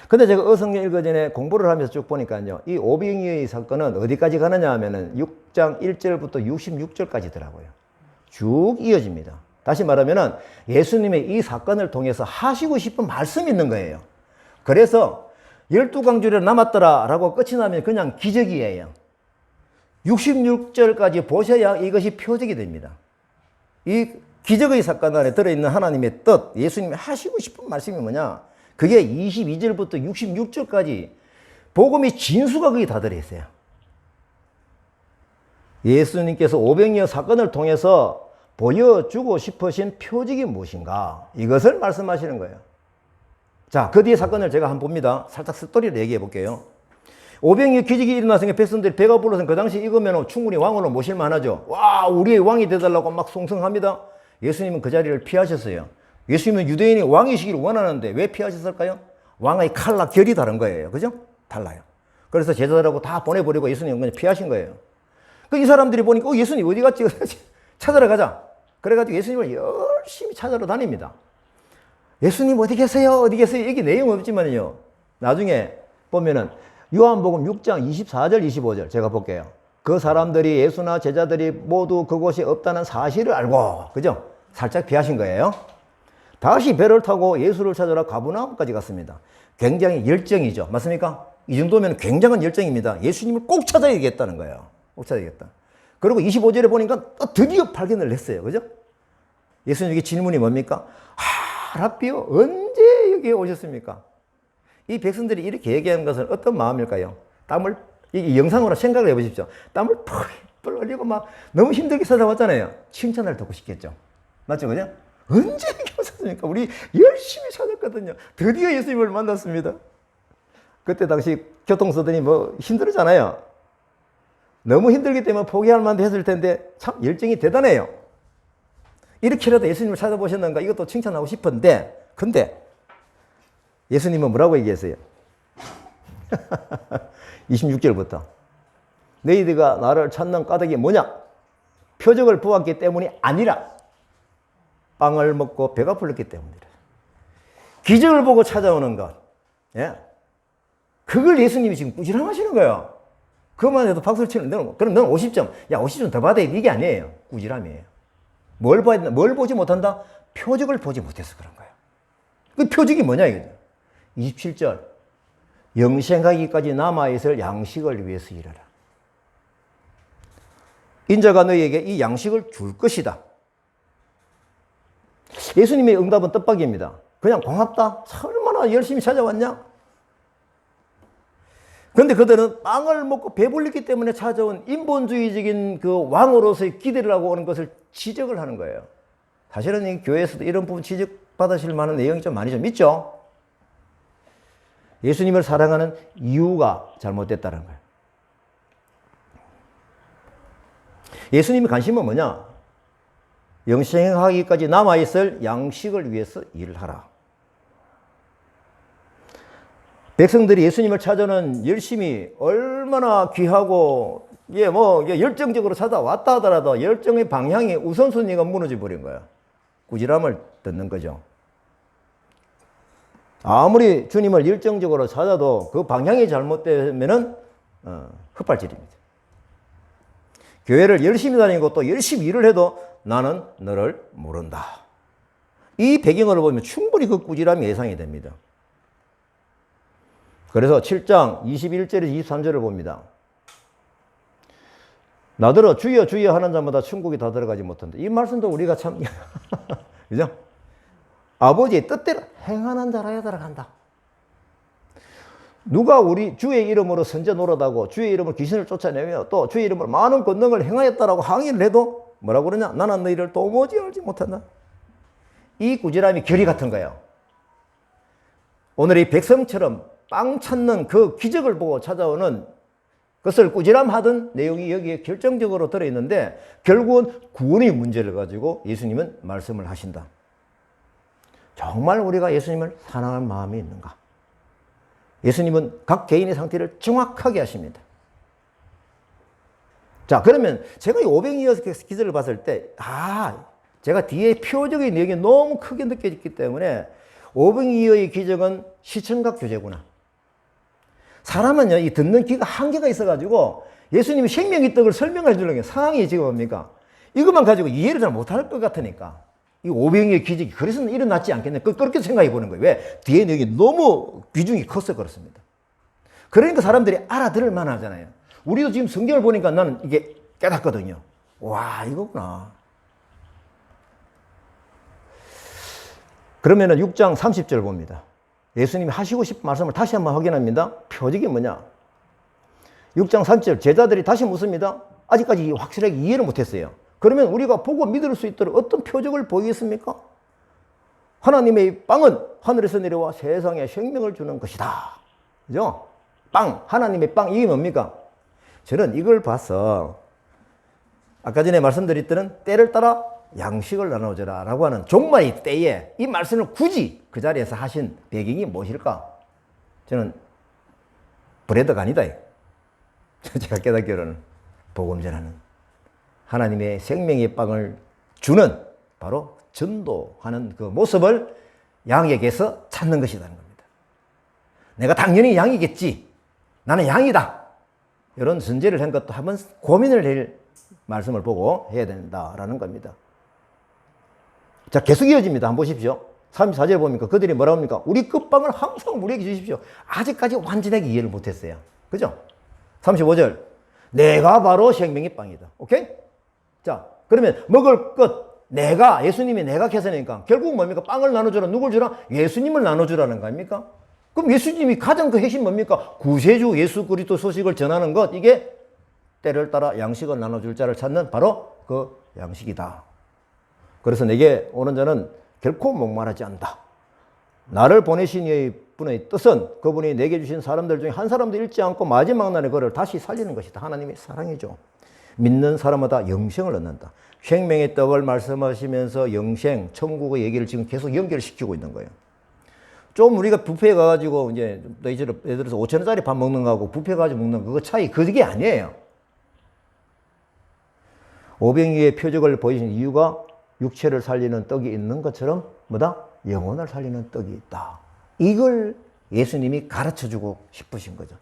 근데 제가 어성경 읽기 전에 공부를 하면서 쭉 보니까요. 이 오병이어의 사건은 어디까지 가느냐 하면은 6장 1절부터 66절까지더라고요. 쭉 이어집니다. 다시 말하면은 예수님의 이 사건을 통해서 하시고 싶은 말씀이 있는 거예요. 그래서 12광주리가 남았더라 라고 끝이 나면 그냥 기적이에요. 66절까지 보셔야 이것이 표적이 됩니다. 이 기적의 사건 안에 들어있는 하나님의 뜻, 예수님이 하시고 싶은 말씀이 뭐냐? 그게 22절부터 66절까지 복음이 진수가 거기 다 들어있어요. 예수님께서 오병이어 사건을 통해서 보여주고 싶으신 표적이 무엇인가? 이것을 말씀하시는 거예요. 자, 그 뒤에 사건을 제가 한번 봅니다. 살짝 스토리를 얘기해 볼게요. 오병이어 기적이 일어났으니까 백성들이 배가 불러서 그 당시 이거면 충분히 왕으로 모실 만하죠. 와, 우리의 왕이 되달라고 막 송성합니다. 예수님은 그 자리를 피하셨어요. 예수님은 유대인이 왕이시기를 원하는데 왜 피하셨을까요? 왕의 칼과 결이 다른 거예요. 그죠? 달라요. 그래서 제자들하고 다 보내버리고 예수님은 그냥 피하신 거예요. 그 이 사람들이 보니까 예수님 어디 갔지? 찾으러 가자. 그래가지고 예수님을 열심히 찾으러 다닙니다. 예수님 어디 계세요? 어디 계세요? 여기 내용 없지만요. 나중에 보면은 요한복음 6장 24절 25절 제가 볼게요. 그 사람들이 예수나 제자들이 모두 그곳이 없다는 사실을 알고 그죠? 살짝 피하신 거예요. 다시 배를 타고 예수를 찾으러 가버나움까지 갔습니다. 굉장히 열정이죠. 맞습니까? 이 정도면 굉장한 열정입니다. 예수님을 꼭 찾아야겠다는 거예요. 꼭 찾아야겠다. 그리고 25절에 보니까 또 드디어 발견을 했어요. 그죠? 예수님에게 질문이 뭡니까? 라비요, 언제 여기에 오셨습니까? 이 백성들이 이렇게 얘기하는 것은 어떤 마음일까요? 땀을, 이 영상으로 생각을 해보십시오. 땀을 펄펄 흘리고 막 너무 힘들게 찾아왔잖아요. 칭찬을 듣고 싶겠죠. 맞죠? 그죠? 언제 여기 오셨습니까? 우리 열심히 찾았거든요. 드디어 예수님을 만났습니다. 그때 당시 교통수단이 뭐 힘들잖아요. 너무 힘들기 때문에 포기할 만도 했을 텐데 참 열정이 대단해요. 이렇게라도 예수님을 찾아보셨는가 이것도 칭찬하고 싶은데 근데 예수님은 뭐라고 얘기했어요? 26절부터 너희들가 나를 찾는 까닭이 뭐냐? 표적을 보았기 때문이 아니라 빵을 먹고 배가 불렀기 때문이라. 기적을 보고 찾아오는 것. 예? 그걸 예수님이 지금 꾸지람하시는 거예요. 그것만 해도 박수를 치는, 그럼 넌 50점. 야, 50점 더 받아야 돼. 이게 아니에요. 꾸지람이에요. 뭘 봐야 된다? 뭘 보지 못한다? 표적을 보지 못해서 그런 거예요. 그 표적이 뭐냐, 이거죠. 27절. 영생하기까지 남아있을 양식을 위해서 일하라. 인자가 너희에게 이 양식을 줄 것이다. 예수님의 응답은 뜻밖입니다. 그냥 고맙다. 얼마나 열심히 찾아왔냐? 그런데 그들은 빵을 먹고 배불리기 때문에 찾아온 인본주의적인 그 왕으로서의 기대를 하고 오는 것을 지적을 하는 거예요. 사실은 이 교회에서도 이런 부분 지적받으실 만한 내용이 좀 많이 좀 있죠. 예수님을 사랑하는 이유가 잘못됐다는 거예요. 예수님의 관심은 뭐냐? 영생하기까지 남아있을 양식을 위해서 일을 하라. 백성들이 예수님을 찾아는 열심히 얼마나 귀하고 열정적으로 찾아왔다 하더라도 열정의 방향이 우선순위가 무너져 버린 거야. 꾸지람을 듣는 거죠. 아무리 주님을 열정적으로 찾아도 그 방향이 잘못되면은 헛발질입니다. 교회를 열심히 다니고 또 열심히 일을 해도 나는 너를 모른다. 이 배경을 보면 충분히 그 꾸지람이 예상이 됩니다. 그래서 7장 21절에서 23절을 봅니다. 나더러 주여 주여 하는 자마다 천국에 다 들어가지 못한다. 이 말씀도 우리가 참 그죠? 아버지의 뜻대로 행하는 자라야 들어간다. 누가 우리 주의 이름으로 선제 노릇하고 주의 이름으로 귀신을 쫓아내며 또 주의 이름으로 많은 권능을 행하였다라고 항의를 해도 뭐라고 그러냐? 나는 너희를 도무지 알지 못한다. 이 꾸지람이 결의 같은 거예요. 오늘 이 백성처럼 빵 찾는 그 기적을 보고 찾아오는 그것을 꾸지람하던 내용이 여기에 결정적으로 들어있는데 결국은 구원의 문제를 가지고 예수님은 말씀을 하신다. 정말 우리가 예수님을 사랑하는 마음이 있는가? 예수님은 각 개인의 상태를 정확하게 하십니다. 자, 그러면 제가 이 오병이어 기적을 봤을 때, 제가 뒤에 표적의 내용이 너무 크게 느껴졌기 때문에 오병이어의 기적은 시청각 교제구나. 사람은요, 이 듣는 귀가 한계가 있어가지고 예수님이 생명의 떡을 설명해 주려는 게 상황이 지금 뭡니까? 이것만 가지고 이해를 잘 못할 것 같으니까. 이 오병이어의 기적이 그래서 일어났지 않겠냐. 그렇게 생각해 보는 거예요. 왜? 뒤에 내용이 너무 비중이 커서 그렇습니다. 그러니까 사람들이 알아들을 만하잖아요. 우리도 지금 성경을 보니까 나는 이게 깨닫거든요. 와, 이거구나. 그러면은 6장 30절 봅니다. 예수님이 하시고 싶은 말씀을 다시 한번 확인합니다. 표적이 뭐냐? 6장 30절 제자들이 다시 묻습니다. 아직까지 확실하게 이해를 못했어요. 그러면 우리가 보고 믿을 수 있도록 어떤 표적을 보이겠습니까? 하나님의 빵은 하늘에서 내려와 세상에 생명을 주는 것이다. 그죠? 빵, 하나님의 빵, 이게 뭡니까? 저는 이걸 봐서 아까 전에 말씀드렸던 때를 따라 양식을 나눠주라 라고 하는 종말의 때에 이 말씀을 굳이 그 자리에서 하신 배경이 무엇일까? 저는 브레드가 아니다. 제가 깨닫기로는 복음 전하는 하나님의 생명의 빵을 주는 바로 전도하는 그 모습을 양에게서 찾는 것이라는 겁니다. 내가 당연히 양이겠지. 나는 양이다. 이런 전제를 한 것도 한번 고민을 할 말씀을 보고 해야 된다라는 겁니다. 자, 계속 이어집니다. 한번 보십시오. 34절 보니까 그들이 뭐라고 합니까? 우리 끝방을 항상 우리에게 주십시오. 아직까지 완전하게 이해를 못했어요. 그죠? 35절. 내가 바로 생명의 빵이다. 오케이? 자, 그러면 먹을 것, 예수님이 내가 계산이니까 결국 뭡니까? 빵을 나눠주라. 누굴 주라? 예수님을 나눠주라는 거 아닙니까? 그럼 예수님이 가장 그 핵심 뭡니까? 구세주 예수 그리스도 소식을 전하는 것. 이게 때를 따라 양식을 나눠줄 자를 찾는 바로 그 양식이다. 그래서 내게 오는 자는 결코 목마르지 않는다. 나를 보내신 이의 분의 뜻은 그분이 내게 주신 사람들 중에 한 사람도 잃지 않고 마지막 날에 그를 다시 살리는 것이다. 하나님의 사랑이죠. 믿는 사람마다 영생을 얻는다. 생명의 떡을 말씀하시면서 영생, 천국의 얘기를 지금 계속 연결시키고 있는 거예요. 좀 우리가 뷔페에 가가지고 이제 예를 들어서 5,000원짜리 밥 먹는 거하고 뷔페 가지고 먹는 그거 차이 그게 아니에요. 오병이의 표적을 보이신 이유가 육체를 살리는 떡이 있는 것처럼 뭐다? 영혼을 살리는 떡이 있다. 이걸 예수님이 가르쳐주고 싶으신 거죠.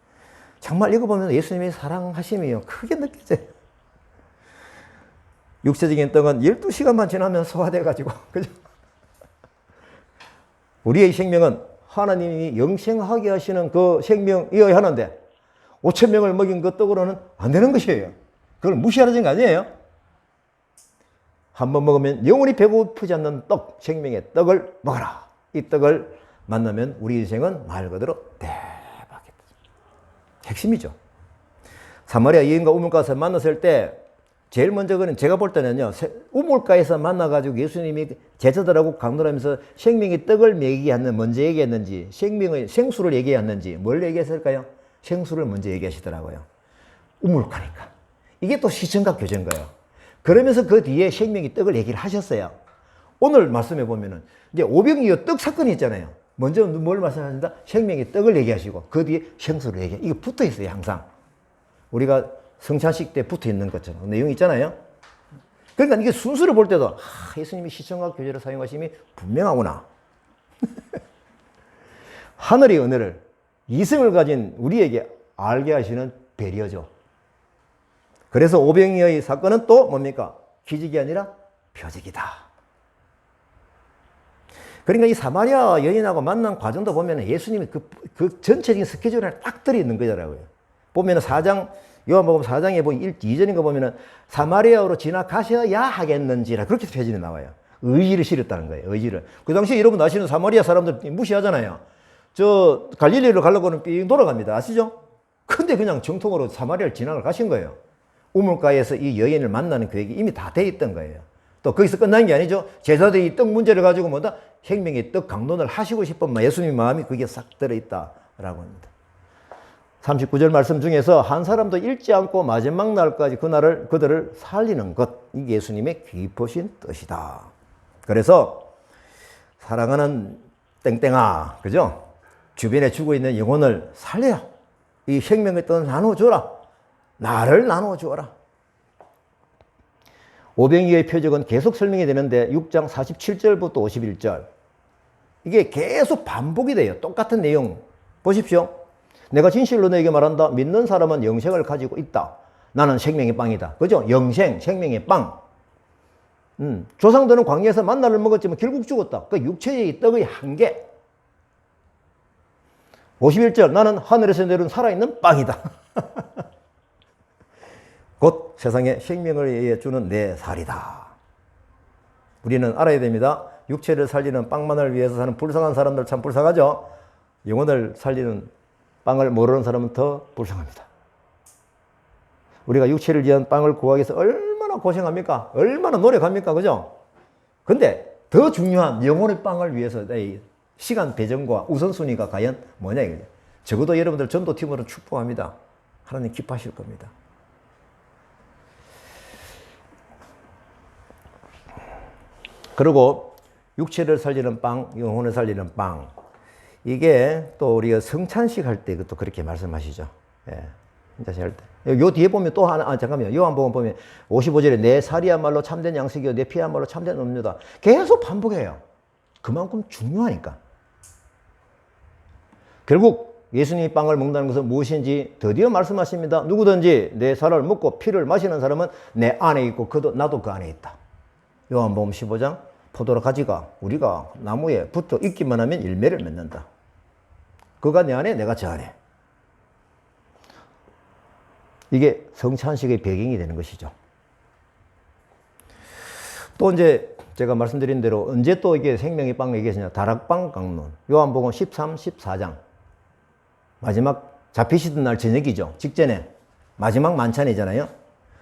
정말 이거 보면 예수님의 사랑하심이 크게 느껴져요. 육체적인 떡은 12시간만 지나면 소화돼가지고 그죠? 우리의 생명은 하나님이 영생하게 하시는 그 생명이어야 하는데 5,000명을 먹인 그 떡으로는 안 되는 것이에요. 그걸 무시하라는 거 아니에요? 한 번 먹으면 영원히 배고프지 않는 떡, 생명의 떡을 먹어라. 이 떡을 만나면 우리 인생은 말 그대로 대박이다. 핵심이죠. 사마리아 여인과 우물가에서 만났을 때 제일 먼저 그는 제가 볼 때는요, 우물가에서 만나가지고 예수님이 제자들하고 강론하면서 생명의 떡을 먼저 얘기했는지, 생명의 생수를 얘기했는지, 뭘 얘기했을까요? 생수를 먼저 얘기하시더라고요. 우물가니까. 이게 또 시청각 교제인 거예요. 그러면서 그 뒤에 생명의 떡을 얘기를 하셨어요. 오늘 말씀해 보면은 이제 오병이어 떡 사건이 있잖아요. 먼저 뭘 말씀하신다? 생명의 떡을 얘기하시고 그 뒤에 생수를 얘기해. 이게 붙어 있어요, 항상. 우리가 성찬식 때 붙어 있는 것처럼 내용이 있잖아요. 그러니까 이게 순서를 볼 때도 예수님이 시청각 교제를 사용하심이 분명하구나. 하늘의 은혜를 이성을 가진 우리에게 알게 하시는 배려죠. 그래서 오병이어의 사건은 또 뭡니까? 기적이 아니라 표적이다. 그러니까 이 사마리아 여인하고 만난 과정도 보면 예수님이 그 전체적인 스케줄에 딱 들어있는 거잖아요. 보면 요한복음 4장에 보면 2절인 거 보면은 사마리아로 지나가셔야 하겠는지라 그렇게 표현이 나와요. 의지를 실었다는 거예요. 의지를. 그 당시에 여러분 아시는 사마리아 사람들 무시하잖아요. 저 갈릴리로 가려고는 삥 돌아갑니다. 아시죠? 근데 그냥 정통으로 사마리아를 지나가 가신 거예요. 우물가에서 이 여인을 만나는 계획이 이미 다 돼 있던 거예요. 또 거기서 끝난 게 아니죠. 제자들이 이 떡 문제를 가지고 뭐다? 생명의 떡 강론을 하시고 싶은 예수님의 마음이 그게 싹 들어있다라고 합니다. 39절 말씀 중에서 한 사람도 잃지 않고 마지막 날까지 그들을 살리는 것. 이게 예수님의 깊으신 뜻이다. 그래서 사랑하는 땡땡아, 그죠? 주변에 죽어 있는 영혼을 살려. 이 생명의 떡을 나눠줘라. 나를 나눠주어라. 오병이어의 표적은 계속 설명이 되는데 6장 47절부터 51절 이게 계속 반복이 돼요. 똑같은 내용 보십시오. 내가 진실로 너에게 말한다. 믿는 사람은 영생을 가지고 있다. 나는 생명의 빵이다. 그죠? 영생, 생명의 빵. 조상들은 광야에서 만나를 먹었지만 결국 죽었다. 그 육체의 떡의 한계. 51절 나는 하늘에서 내려온 살아있는 빵이다. 곧 세상에 생명을 주는 내 살이다. 우리는 알아야 됩니다. 육체를 살리는 빵만을 위해서 사는 불쌍한 사람들 참 불쌍하죠. 영혼을 살리는 빵을 모르는 사람은 더 불쌍합니다. 우리가 육체를 위한 빵을 구하기 위해서 얼마나 고생합니까? 얼마나 노력합니까? 그죠? 근데 더 중요한 영혼의 빵을 위해서 시간 배정과 우선순위가 과연 뭐냐 이거죠. 적어도 여러분들 전도팀으로 축복합니다. 하나님 기뻐하실 겁니다. 그리고 육체를 살리는 빵, 영혼을 살리는 빵. 이게 또 우리가 성찬식 할 때 또 그렇게 말씀하시죠. 예. 진짜 할 때. 요 뒤에 보면 또 하나, 잠깐만요. 요한복음 보면 55절에 내 살이야말로 참된 양식이요. 내 피야말로 참된 음료다. 계속 반복해요. 그만큼 중요하니까. 결국 예수님이 빵을 먹는다는 것은 무엇인지 드디어 말씀하십니다. 누구든지 내 살을 먹고 피를 마시는 사람은 내 안에 있고 나도 그 안에 있다. 요한복음 15장 포도로 가지가 우리가 나무에 붙어 있기만 하면 열매를 맺는다. 그가 내 안에 내가 저 안에. 이게 성찬식의 배경이 되는 것이죠. 또 이제 제가 말씀드린 대로 언제 또 이게 생명의 빵 얘기했냐. 다락방 강론. 요한복음 13, 14장. 마지막 잡히시던 날 저녁이죠. 직전에. 마지막 만찬이잖아요.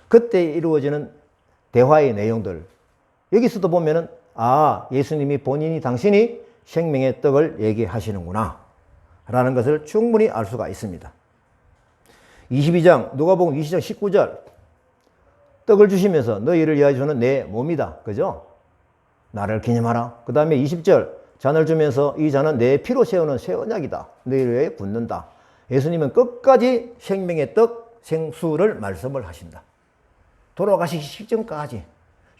그때 이루어지는 대화의 내용들. 여기서도 보면은 예수님이 본인이 당신이 생명의 떡을 얘기하시는구나 라는 것을 충분히 알 수가 있습니다. 22장 누가복음 20장 19절 떡을 주시면서 너희를 위하여 주는 내 몸이다. 그죠? 나를 기념하라. 그 다음에 20절 잔을 주면서 이 잔은 내 피로 세우는 새 언약이다. 너희를 위하여 붓는다. 예수님은 끝까지 생명의 떡 생수를 말씀을 하신다. 돌아가시기 직전까지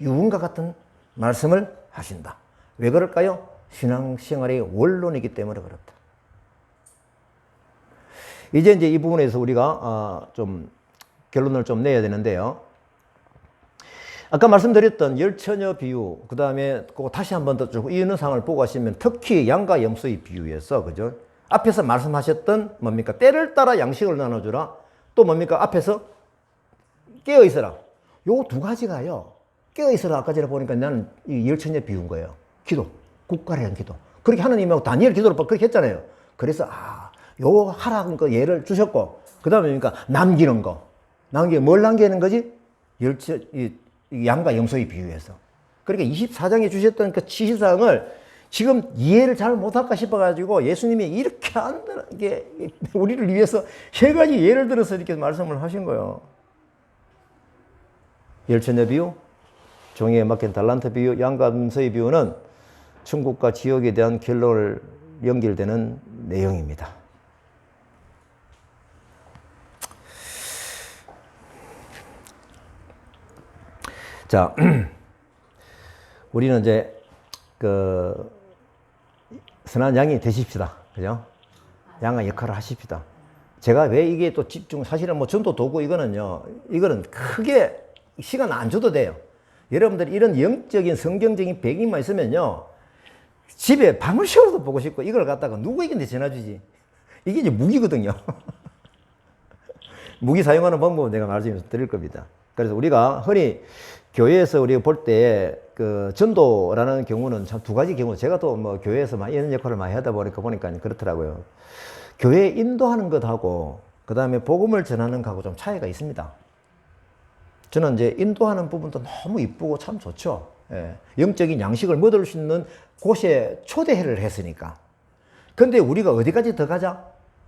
유언과 같은 말씀을 하신다. 왜 그럴까요? 신앙생활의 원론이기 때문에 그렇다. 이제 이 부분에서 우리가 좀 결론을 좀 내야 되는데요. 아까 말씀드렸던 열처녀 비유, 그 다음에 다시 한 번 더 쭉 이은상을 보고 하시면 특히 양과 염소의 비유에서, 그죠? 앞에서 말씀하셨던 뭡니까? 때를 따라 양식을 나눠주라. 또 뭡니까? 앞에서 깨어 있어라. 요 두 가지가요. 깨어 있어라. 아까 전에 보니까 나는 이 열천에 비운 거예요. 기도. 국가를 위한 기도. 그렇게 하느님하고 다니엘 기도를 그렇게 했잖아요. 그래서 요 하라는 거 예를 주셨고, 그 다음에 그러니까 남기는 거. 뭘 남기는 거지? 이 양과 염소에 비유해서. 그러니까 24장에 주셨던 그 지시사항을 지금 이해를 잘 못할까 싶어가지고 예수님이 이렇게 한다는 게 우리를 위해서 세 가지 예를 들어서 이렇게 말씀을 하신 거예요. 열천의 비유, 종이에 맡긴 달란트 비유, 양과 염소의 비유는 천국과 지옥에 대한 결론을 연결되는 내용입니다. 자, 우리는 이제 선한 양이 되십시다. 그죠? 양의 역할을 하십시다. 제가 왜 이게 또 사실은 뭐 전도 도구 이거는 크게 시간 안 줘도 돼요. 여러분들이 이런 영적인 성경적인 배경만 있으면요. 집에 밤을 새워도 보고 싶고 이걸 갖다가 누구에게 전해주지. 이게 이제 무기거든요. 무기 사용하는 방법은 내가 말씀드릴 겁니다. 그래서 우리가 흔히 교회에서 우리가 볼 때 그 전도라는 경우는 참 두 가지 경우, 제가 또 뭐 교회에서 이런 역할을 많이 하다 보니까 그렇더라고요. 교회 인도하는 것하고 그 다음에 복음을 전하는 것하고 좀 차이가 있습니다. 저는 이제 인도하는 부분도 너무 이쁘고 참 좋죠. 예. 영적인 양식을 먹을 수 있는 곳에 초대를 했으니까. 근데 우리가 어디까지 더 가자?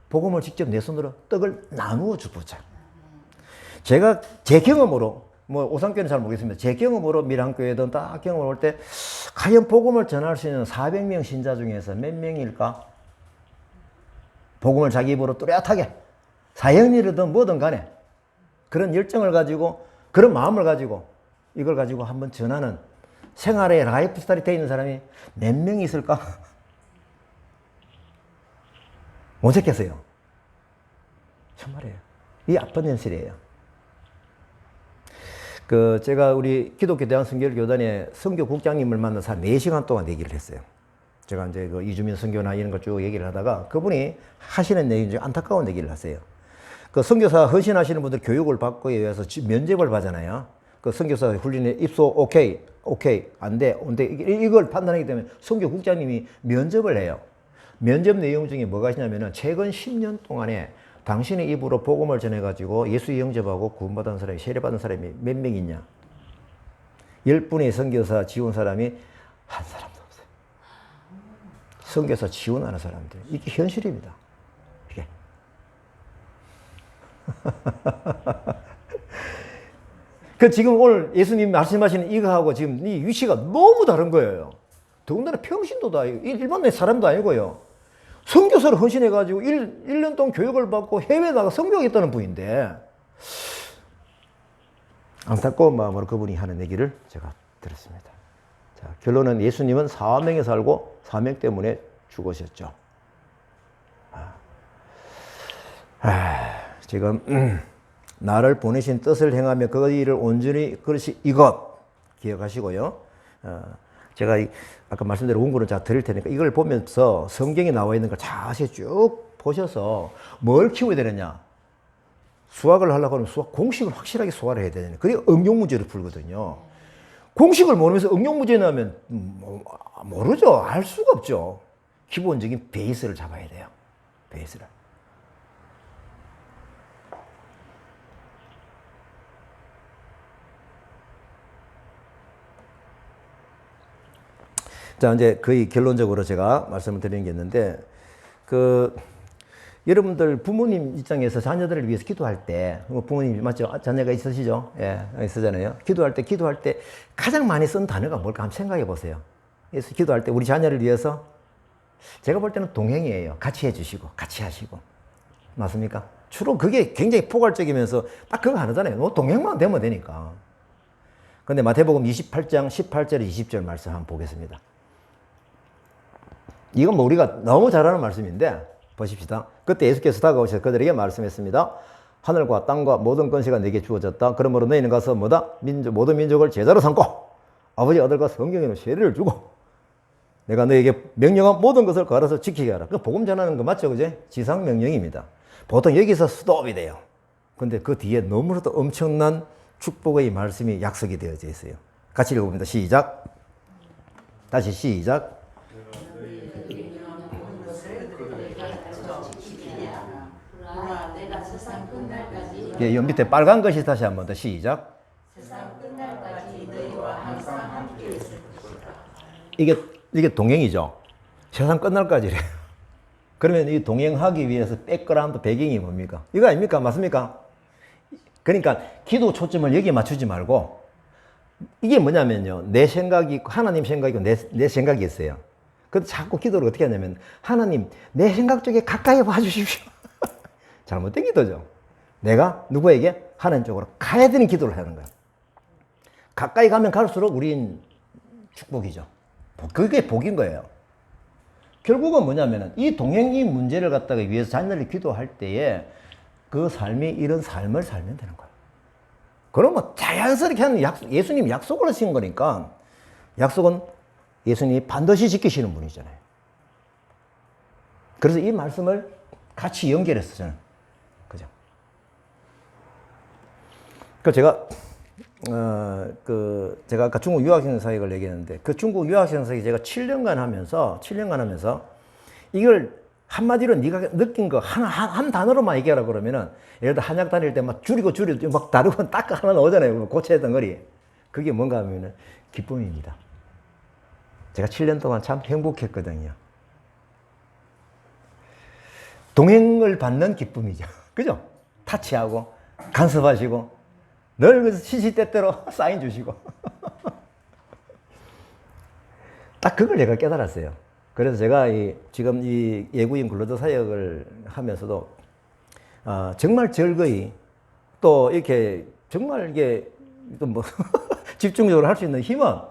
복음을 직접 내 손으로 떡을 나누어 주보자. 제가 제 경험으로, 뭐 오산교회는 잘 모르겠습니다. 제 경험으로 밀양교회든 딱 경험을 올 때 과연 복음을 전할 수 있는 400명 신자 중에서 몇 명일까? 복음을 자기 입으로 뚜렷하게 사형리든 뭐든 간에 그런 열정을 가지고 그런 마음을 가지고 이걸 가지고 한번 전하는 생활의 라이프 스타일이 되어 있는 사람이 몇 명이 있을까? 못 찾겠어요. 정말이에요. 이 아픈 현실이에요. 제가 우리 기독교 대한선교교단의 선교국장님을 만나서 한 4시간 동안 얘기를 했어요. 제가 이제 이주민 선교나 이런 걸 쭉 얘기를 하다가 그분이 하시는 내용 중에 안타까운 얘기를 하세요. 선교사 헌신하시는 분들 교육을 받고 위해서 면접을 받잖아요. 선교사 훈련에 입소 오케이 안 돼, 이걸 판단하기 때문에 선교국장님이 면접을 해요. 면접 내용 중에 뭐가 있냐면은 최근 10년 동안에 당신의 입으로 복음을 전해가지고 예수 영접하고 구원받은 사람이, 세례받은 사람이 몇 명 있냐? 10분의 선교사 지원 사람이 한 사람도 없어요. 선교사 지원하는 사람들. 이게 현실입니다. 이게. 지금 오늘 예수님 말씀하시는 이거하고 지금 이 위치가 너무 다른 거예요. 더군다나 평신도도 아니고 일반의 사람도 아니고요. 선교사를 헌신해가지고 1년 동안 교육을 받고 해외에 나가 선교하겠다는 분인데 안타까운 마음으로 그분이 하는 얘기를 제가 들었습니다. 자, 결론은 예수님은 사명에 살고 사명 때문에 죽으셨죠. 지금 나를 보내신 뜻을 행하며 그 일을 온전히 그릇이 이것 기억하시고요. 제가 아까 말씀대로 원고를 자 드릴 테니까 이걸 보면서 성경에 나와 있는 걸 자세히 쭉 보셔서 뭘 키워야 되느냐. 수학을 하려고 하면 공식을 확실하게 소화를 해야 되잖아요. 그게 응용 문제를 풀거든요. 공식을 모르면서 응용 문제 나오면 모르죠. 알 수가 없죠. 기본적인 베이스를 잡아야 돼요. 베이스를. 자, 이제 거의 결론적으로 제가 말씀을 드리는 게 있는데, 여러분들 부모님 입장에서 자녀들을 위해서 기도할 때, 부모님 맞죠? 자녀가 있으시죠? 예, 있으잖아요. 기도할 때 가장 많이 쓴 단어가 뭘까 한번 생각해 보세요. 그래서 기도할 때 우리 자녀를 위해서 제가 볼 때는 동행이에요. 같이 해주시고, 같이 하시고. 맞습니까? 주로 그게 굉장히 포괄적이면서 딱 그거 하잖아요. 너 동행만 되면 되니까. 근데 마태복음 28장 18절 20절 말씀 한번 보겠습니다. 이건 뭐 우리가 너무 잘 아는 말씀인데 보십시다. 그때 예수께서 다가오셔서 그들에게 말씀했습니다. 하늘과 땅과 모든 권세가 내게 주어졌다. 그러므로 너희는 가서 모든 민족을 제자로 삼고 아버지 아들과 성령으로 세례를 주고 내가 너에게 명령한 모든 것을 가르쳐 지키게 하라. 그 복음 전하는 거 맞죠? 그제? 지상 명령입니다. 보통 여기서 스톱이 돼요. 근데 그 뒤에 너무나도 엄청난 축복의 말씀이 약속이 되어져 있어요. 같이 읽어봅니다. 시작. 다시 시작. 내가 세상 끝날까지 예, 이 밑에 빨간 것이 다시 한 번 더 시작. 세상 끝날까지 너희와 항상 함께 있을 것이다. 이게 동행이죠. 세상 끝날까지래요. 그러면 이 동행하기 위해서 백그라운드 배경이 뭡니까? 이거 아닙니까? 맞습니까? 그러니까 기도 초점을 여기에 맞추지 말고 이게 뭐냐면요. 내 생각이 있고 하나님 생각이 있고 내 생각이 있어요. 근데 자꾸 기도를 어떻게 하냐면 하나님 내 생각 쪽에 가까이 와주십시오. 잘못된 기도죠. 내가 누구에게? 하나님 쪽으로 가야 되는 기도를 하는 거야. 가까이 가면 갈수록 우린 축복이죠. 그게 복인 거예요. 결국은 뭐냐면은 이 동행이 문제를 갖다가 위해서 자녀를 기도할 때에 그 삶이 이런 삶을 살면 되는 거예요. 그러면 자연스럽게 하는 예수님 약속을 하신 거니까 약속은 예수님이 반드시 지키시는 분이잖아요. 그래서 이 말씀을 같이 연결했어요, 저는. 그죠? 제가 아까 중국 유학생 사역을 얘기했는데 그 중국 유학생 사역 제가 7년간 하면서 이걸 한마디로 네가 느낀 거 한 단어로만 얘기하라 그러면은 예를 들어 한약 다닐 때 막 줄이고 막 다르고 딱 하나 나오잖아요. 고쳐야 했던 거리. 그게 뭔가 하면은 기쁨입니다. 제가 7년 동안 참 행복했거든요. 동행을 받는 기쁨이죠. 그죠? 타치하고 간섭하시고 늘 그 시시때때로 사인 주시고 딱 그걸 내가 깨달았어요. 그래서 제가 지금 이 예구인 근로자 사역을 하면서도 정말 즐거이 또 이렇게 정말 이게 또 뭐 집중적으로 할 수 있는 힘은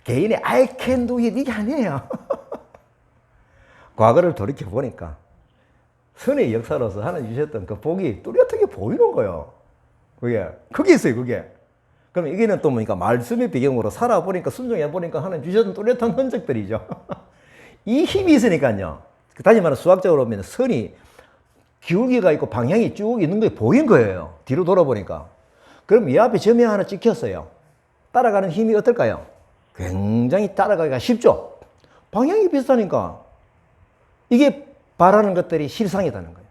개인의 I can do it 이게 아니에요. 과거를 돌이켜 보니까 선의 역사로서 하나님 주셨던 그 복이 뚜렷하게 보이는 거예요. 그게 있어요, 그게. 그럼 이게는 또 뭐니까 말씀의 배경으로 살아보니까 순종해 보니까 하나님 주셨던 뚜렷한 흔적들이죠. 이 힘이 있으니까요. 다시 말해 수학적으로 보면 선이 기울기가 있고 방향이 쭉 있는 게 보인 거예요. 뒤로 돌아보니까. 그럼 이 앞에 점이 하나 찍혔어요. 따라가는 힘이 어떨까요? 굉장히 따라가기가 쉽죠. 방향이 비슷하니까 이게 바라는 것들이 실상이라는 거예요.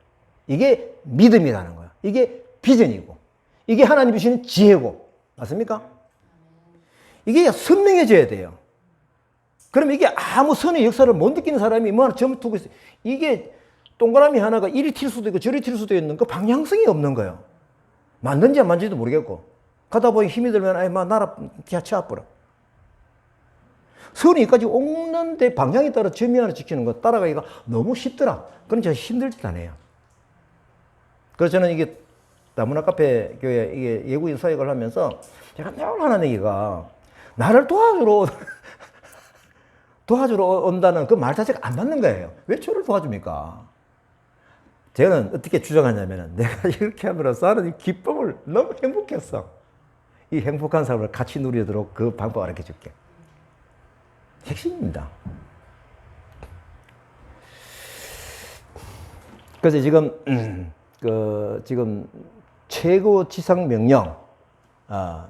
이게 믿음이라는 거예요. 이게 비전이고 이게 하나님 주시는 지혜고 맞습니까? 이게 선명해져야 돼요. 그럼 이게 아무 선의 역사를 못 느끼는 사람이 뭐 하나 점 두고 있어요. 이게 동그라미 하나가 이리 튈 수도 있고 저리 튈 수도 있는 그 방향성이 없는 거예요. 맞는지 안 맞는지도 모르겠고 가다 보니 힘이 들면 아이 막 나라 치아뿌려. 선이 여기까지 오는데 방향에 따라 점이 하나 지키는 거 따라가기가 너무 쉽더라. 그건 제가 힘들지도 않아요. 그래서 저는 이게 다문화 카페 교회 이게 예구인 사역을 하면서 제가 늘 하는 얘기가 나를 도와주러 온다는 그 말 자체가 안 맞는 거예요. 왜 저를 도와줍니까? 저는 어떻게 주장하냐면 내가 이렇게 함으로써 하는 이 기쁨을 너무 행복했어. 이 행복한 삶을 같이 누리도록 그 방법을 알려 줄게. 핵심입니다. 그래서 지금 최고 지상 명령,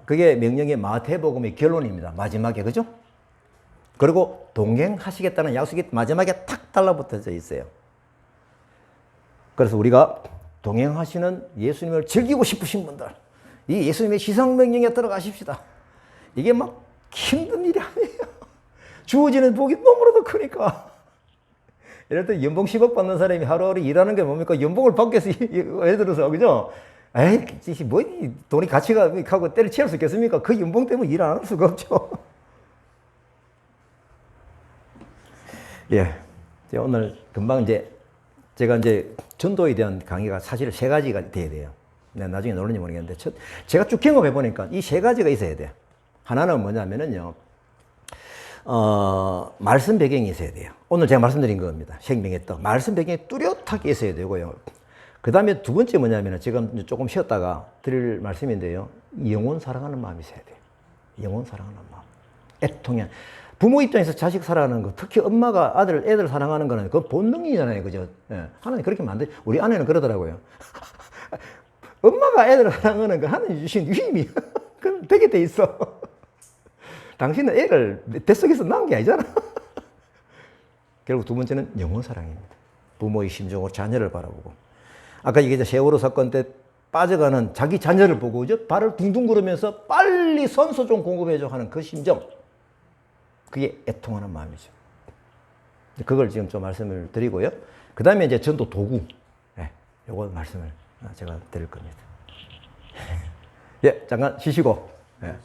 그게 명령의 마태복음의 결론입니다. 마지막에, 그죠? 그리고 동행하시겠다는 약속이 마지막에 탁 달라붙어져 있어요. 그래서 우리가 동행하시는 예수님을 즐기고 싶으신 분들, 이 예수님의 지상 명령에 들어가십시다. 이게 막 힘든 일이 아니에요. 주어지는 복이 너무나도 크니까. 예를 들어 연봉 10억 받는 사람이 하루하루 일하는 게 뭡니까? 연봉을 받기 위해서 예를 들어서, 그죠? 에이, 뭐, 돈이 가치가 하고 때려치울 수 있겠습니까? 그 연봉 때문에 일 안 할 수가 없죠. 예. 오늘 금방 제가 전도에 대한 강의가 사실 3가지가 돼야 돼요. 나중에 놀는지 모르겠는데, 제가 쭉 경험해 보니까 이 3가지가 있어야 돼요. 하나는 뭐냐면은요, 말씀 배경이 있어야 돼요. 오늘 제가 말씀드린 겁니다. 생명의 떡. 말씀 배경이 뚜렷하게 있어야 되고요. 그 다음에 두 번째 뭐냐면 지금 조금 쉬었다가 드릴 말씀인데요. 영혼 사랑하는 마음이 있어야 돼요. 영혼 사랑하는 마음. 애통해. 부모 입장에서 자식 사랑하는 거, 특히 엄마가 애들 사랑하는 거는 그건 본능이잖아요. 그죠? 예. 하나님 그렇게 만들, 우리 아내는 그러더라고요. 엄마가 애들을 사랑하는 거 하나님 주신 위임이야. 되게 돼 있어. 당신은 애를 뱃속에서 낳은 게 아니잖아. 결국 두 번째는 영혼 사랑입니다. 부모의 심정으로 자녀를 바라보고. 아까 얘기했죠. 세월호 사건 때 빠져가는 자기 자녀를 보고 이제 발을 둥둥 구르면서 빨리 선소 좀 공급해줘 하는 그 심정. 그게 애통하는 마음이죠. 그걸 지금 좀 말씀을 드리고요. 그 다음에 이제 전도 도구. 예, 요거 말씀을 제가 드릴 겁니다. 예, 잠깐 쉬시고. 예.